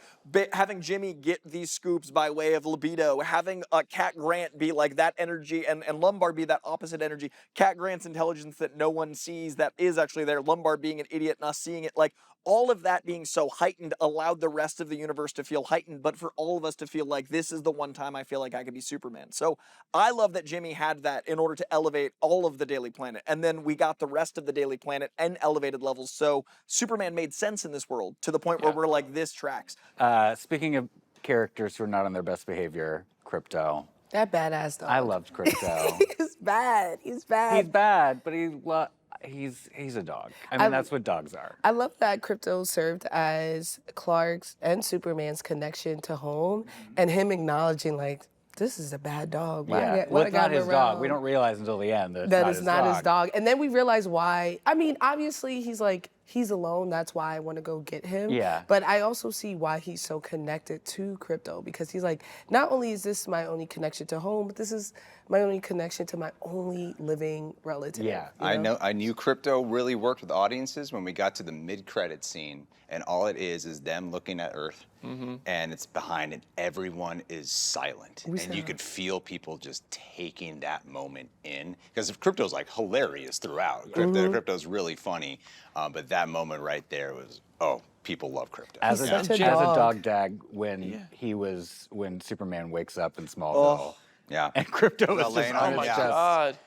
having Jimmy get these scoops by way of libido, having Cat Grant be like that energy and Lombard be that opposite energy. Cat Grant's intelligence that no one sees that is actually there. Lombard being an idiot and us seeing it. Like all of that being so heightened allowed the rest of the universe to feel heightened, but for all of us to feel like this is the one time I feel like I could be Superman. So I love that Jimmy had that in order to elevate all of the Daily Planet. And then we got the rest of the Daily Planet and elevated levels. So Superman made sense in this world to the point where we're like, this tracks. Speaking of characters who are not on their best behavior, Krypto. That badass dog. I loved Krypto. He's bad. He's bad. He's bad, but he's a dog. I mean, that's what dogs are. I love that Krypto served as Clark's and Superman's connection to home, and him acknowledging like, this is a bad dog. Why Yeah, I well, it's got not him his dog. around? We don't realize until the end that it's That not is his not dog. his dog. And then we realize why. I mean, obviously he's like, he's alone. That's why I want to go get him. Yeah. But I also see why he's so connected to Krypto, because he's like, not only is this my only connection to home, but this is my only connection to my only living relative. Yeah. you I knew Krypto really worked with audiences when we got to the mid-credit scene, and all it is them looking at Earth, and it's behind, and everyone is silent, and you could feel people just taking that moment in, because Krypto's like hilarious throughout. Krypto's really funny, but that moment right there was, oh, people love Krypto. As a, such a as a dog. dog dag, when Superman wakes up in Smallville, Yeah. and Krypto is laying just on on his his couch. chest, God.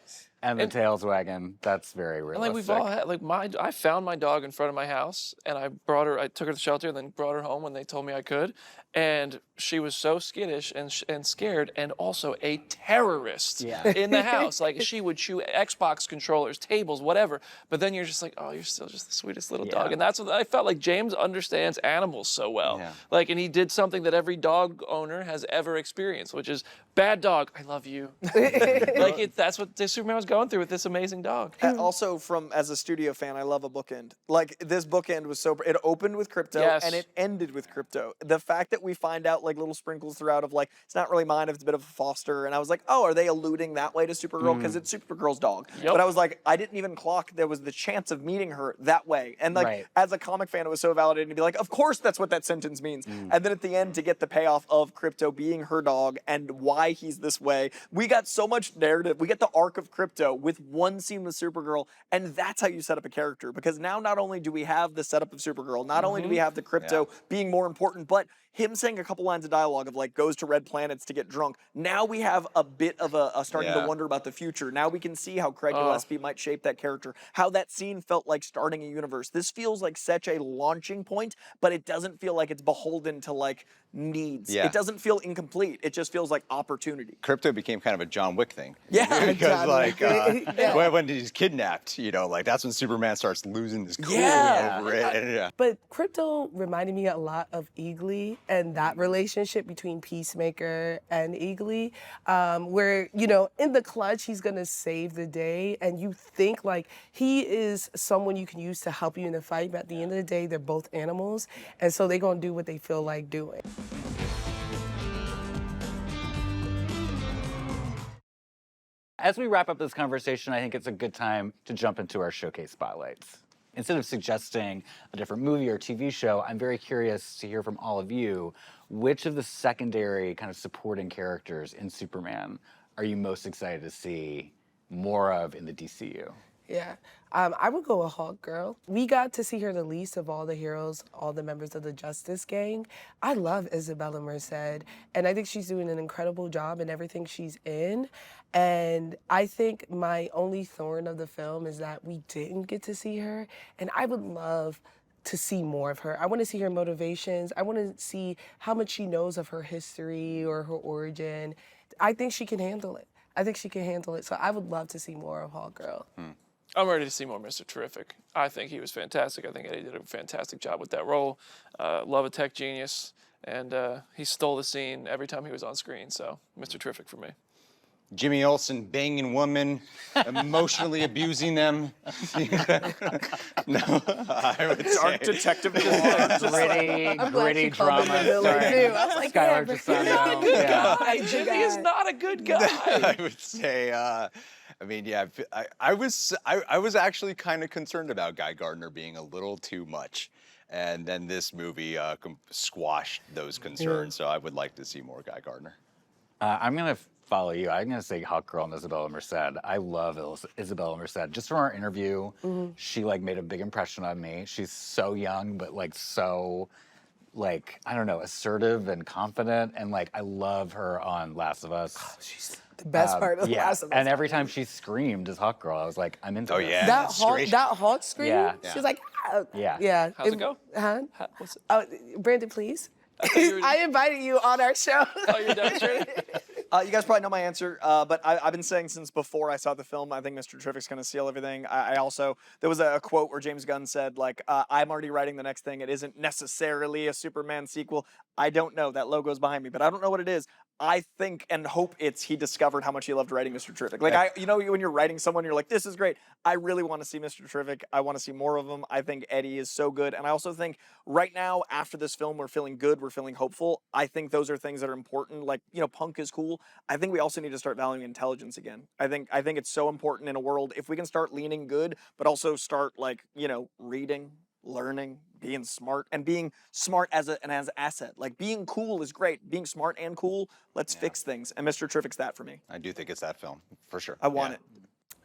and the tail's wagging. That's very And realistic. like we've all had, like I found my dog in front of my house, and I took her to the shelter, and then brought her home when they told me I could, and she was so skittish and scared, and also a terrorist in the house. Like she would chew Xbox controllers, tables, whatever. But then you're just like, oh, you're still just the sweetest little dog, and that's what I felt like. James understands animals so well, like, and he did something that every dog owner has ever experienced, which is bad dog, I love you. Like that's what Superman was going through with this amazing dog. Also, as a studio fan, I love a bookend. Like this bookend was so. It opened with Krypto Yes. and it ended with Krypto. The fact that we find out like little sprinkles throughout of like it's not really mine, it's a bit of a foster, and I was like, oh, are they alluding that way to Supergirl because it's Supergirl's dog? Yep. But I was like, I didn't even clock there was the chance of meeting her that way, and like Right. as a comic fan, it was so validating to be like, of course that's what that sentence means. And then at the end to get the payoff of Krypto being her dog and why he's this way, we got so much narrative. We get the arc of Krypto Krypto with one scene with Supergirl, and that's how you set up a character. Because now not only do we have the setup of Supergirl, not only do we have the Krypto being more important, but him saying a couple lines of dialogue of like goes to red planets to get drunk. Now we have a bit of a starting to wonder about the future. Now we can see how Craig Gillespie might shape that character, how that scene felt like starting a universe. This feels like such a launching point, but it doesn't feel like it's beholden to like needs. Yeah. It doesn't feel incomplete. It just feels like opportunity. Krypto became kind of a John Wick thing. Yeah. Because like Yeah. when he's kidnapped, you know, like that's when Superman starts losing his cool Yeah. over it. And, But Krypto reminded me a lot of Eagly and that relationship between Peacemaker and Eagly, where, you know, in the clutch, he's gonna save the day. And you think like he is someone you can use to help you in the fight. But at the end of the day, they're both animals. And so they're gonna do what they feel like doing. As we wrap up this conversation, I think it's a good time to jump into our showcase spotlights. Instead of suggesting a different movie or TV show, I'm very curious to hear from all of you, which of the secondary kind of supporting characters in Superman are you most excited to see more of in the DCU? Yeah, I would go with Hawk Girl. We got to see her the least of all the heroes, all the members of the Justice Gang. I love Isabella Merced, and I think she's doing an incredible job in everything she's in. And I think my only thorn of the film is that we didn't get to see her, and I would love to see more of her. I want to see her motivations. I want to see how much she knows of her history or her origin. I think she can handle it. I think she can handle it. So I would love to see more of Hawk Girl. I'm ready to see more Mr. Terrific. I think he was fantastic. I think Eddie did a fantastic job with that role. Love a tech genius, and he stole the scene every time he was on screen. So Mr. Terrific for me. Jimmy Olsen banging women, emotionally abusing them. No, I would Dark say. detective noir. Gritty drama. Too. I was like, Skylar yeah, just found out. Yeah. Jimmy is not a good guy. I would say, I mean, yeah, I was actually kind of concerned about Guy Gardner being a little too much. And then this movie squashed those concerns, so I would like to see more Guy Gardner. I'm going to follow you. I'm going to say Hawk Girl and Isabella Merced. I love Isabella Merced. Just from our interview, she like made a big impression on me. She's so young, but like so, like, I don't know, assertive and confident. And like, I love her on Last of Us. she's the best part of the Last of Us. And every time she screamed as Hawk Girl, I was like, I'm into Oh, this. yeah. That Hawk scream, Yeah. she's like, ah. Yeah. Yeah. How's it go? Huh? What's it? Brandon, please. thought you were- I invited you on our show. Oh, you're demonstrating? You guys probably know my answer, but I've been saying since before I saw the film, I think Mr. Terrific's going to steal everything. I also, there was a quote where James Gunn said, like, I'm already writing the next thing. It isn't necessarily a Superman sequel. I don't know. That logo's behind me, but I don't know what it is. I think and hope it's he discovered how much he loved writing Mr. Terrific. Like, you know, when you're writing someone, you're like, this is great. I really want to see Mr. Terrific. I want to see more of him. I think Eddie is so good. And I also think right now, after this film, we're feeling good. We're feeling hopeful. I think those are things that are important. Like, you know, punk is cool. I think we also need to start valuing intelligence again. I think it's so important in a world. If we can start leaning good, but also start, like, you know, reading, learning, being smart, and being smart as an asset. Like, being cool is great. Being smart and cool, let's fix things. And Mr. Terrific's that for me. I do think it's that film, for sure. I want it.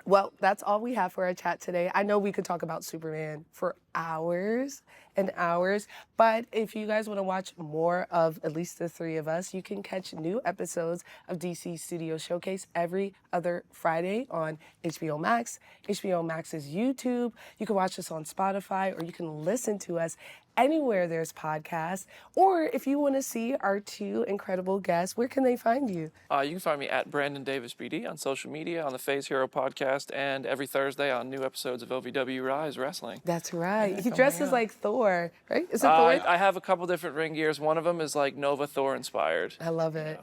Well, that's all we have for our chat today. I know we could talk about Superman for hours and hours, but if you guys want to watch more of at least the three of us, you can catch new episodes of DC Studio Showcase every other Friday on HBO Max, HBO Max's YouTube. You can watch us on Spotify, or you can listen to us anywhere there's podcasts. Or if you want to see our two incredible guests, where can they find you? You can find me at Brandon Davis BD on social media, on the Phase Hero podcast, and every Thursday on new episodes of OVW Rise Wrestling. That's right. He dresses like Thor, right? Is it Thor? I have a couple different ring gears. One of them is like Nova Thor inspired. I love it.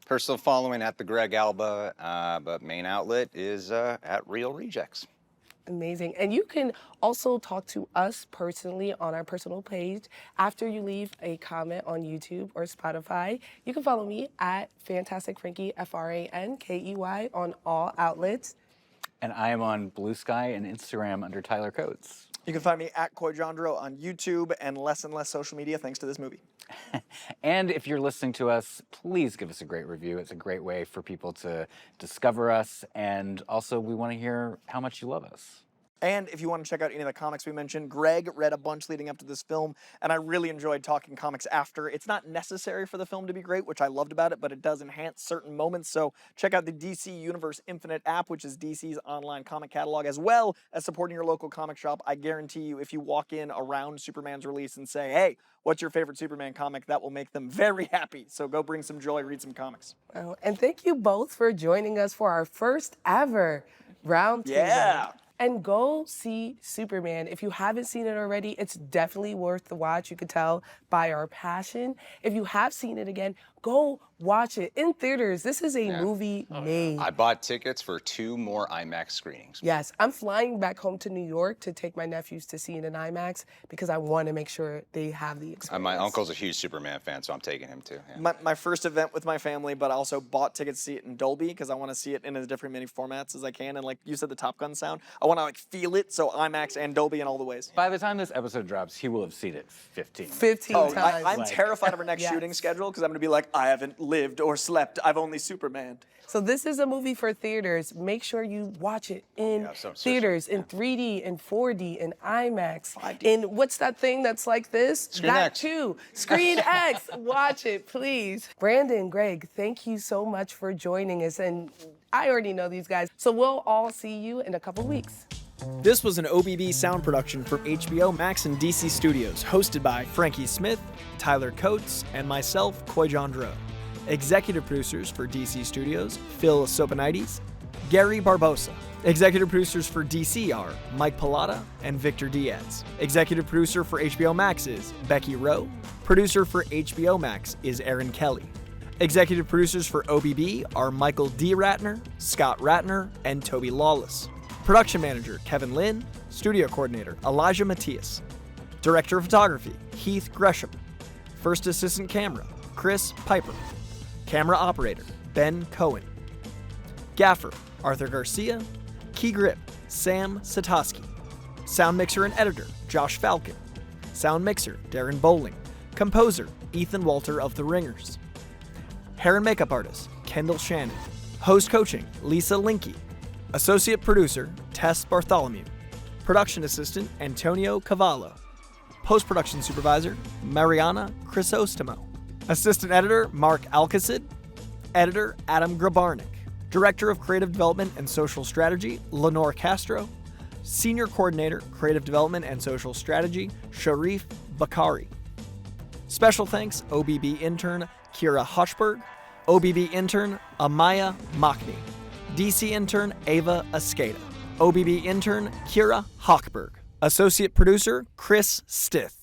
Personal following at the Greg Alba, but main outlet is at Real Rejects. Amazing. And you can also talk to us personally on our personal page after you leave a comment on YouTube or Spotify. You can follow me at Fantastic Frankey, FRANKEY, on all outlets. And I am on Blue Sky and Instagram under Tyler Coates. You can find me at Coy Jandreau on YouTube and less social media thanks to this movie. And if you're listening to us, please give us a great review. It's a great way for people to discover us. And also, we want to hear how much you love us. And if you want to check out any of the comics we mentioned, Greg read a bunch leading up to this film, and I really enjoyed talking comics after. It's not necessary for the film to be great, which I loved about it, but it does enhance certain moments. So check out the DC Universe Infinite app, which is DC's online comic catalog, as well as supporting your local comic shop. I guarantee you, if you walk in around Superman's release and say, hey, what's your favorite Superman comic, that will make them very happy. So go bring some joy, read some comics. Oh, and thank you both for joining us for our first ever roundtable. Yeah. And go see Superman. If you haven't seen it already, it's definitely worth the watch. You could tell by our passion. If you have seen it again, go watch it in theaters. This is a movie made. I bought tickets for 2 more IMAX screenings. Yes, I'm flying back home to New York to take my nephews to see it in IMAX because I want to make sure they have the experience. My uncle's a huge Superman fan, so I'm taking him too. Yeah. My first event with my family, but I also bought tickets to see it in Dolby because I want to see it in as different many formats as I can. And like you said, the Top Gun sound, I want to like feel it. So IMAX and Dolby in all the ways. By the time this episode drops, he will have seen it 15 times. I'm terrified of our next shooting schedule because I'm going to be like, I haven't lived or slept. I've only Superman. So this is a movie for theaters. Make sure you watch it in theaters, in 3D, in 4D, in IMAX, 5D. in what's that thing that's like this? Screen that X. too. Screen X. Watch it, please. Brandon, Greg, thank you so much for joining us. And I already know these guys, so we'll all see you in a couple weeks. This was an OBB sound production from HBO Max and DC Studios, hosted by Frankey Smith, Tyler Coates, and myself, Coy Jandreau. Executive producers for DC Studios, Phil Soponides, Gary Barbosa. Executive producers for DC are Mike Pilata and Victor Diaz. Executive producer for HBO Max is Becky Rowe. Producer for HBO Max is Aaron Kelly. Executive producers for OBB are Michael D. Ratner, Scott Ratner, and Toby Lawless. Production manager Kevin Lynn. Studio coordinator Elijah Matias. Director of photography Heath Gresham. First assistant camera Chris Piper. Camera operator, Ben Cohen. Gaffer, Arthur Garcia. Key grip, Sam Satoski. Sound mixer and editor, Josh Falcon. Sound mixer, Darren Bowling. Composer, Ethan Walter of The Ringers. Hair and makeup artist, Kendall Shannon. Host coaching, Lisa Linky. Associate producer, Tess Bartholomew. Production assistant, Antonio Cavallo. Post-production supervisor, Mariana Chrysostimo. Assistant editor, Mark Alcacid. Editor, Adam Grabarnik. Director of Creative Development and Social Strategy, Lenore Castro. Senior Coordinator, Creative Development and Social Strategy, Sharif Bakari. Special thanks, OBB intern, Kira Hochberg. OBB intern, Amaya Machni. DC intern, Ava Escada. OBB intern, Kira Hochberg. Associate producer, Chris Stith.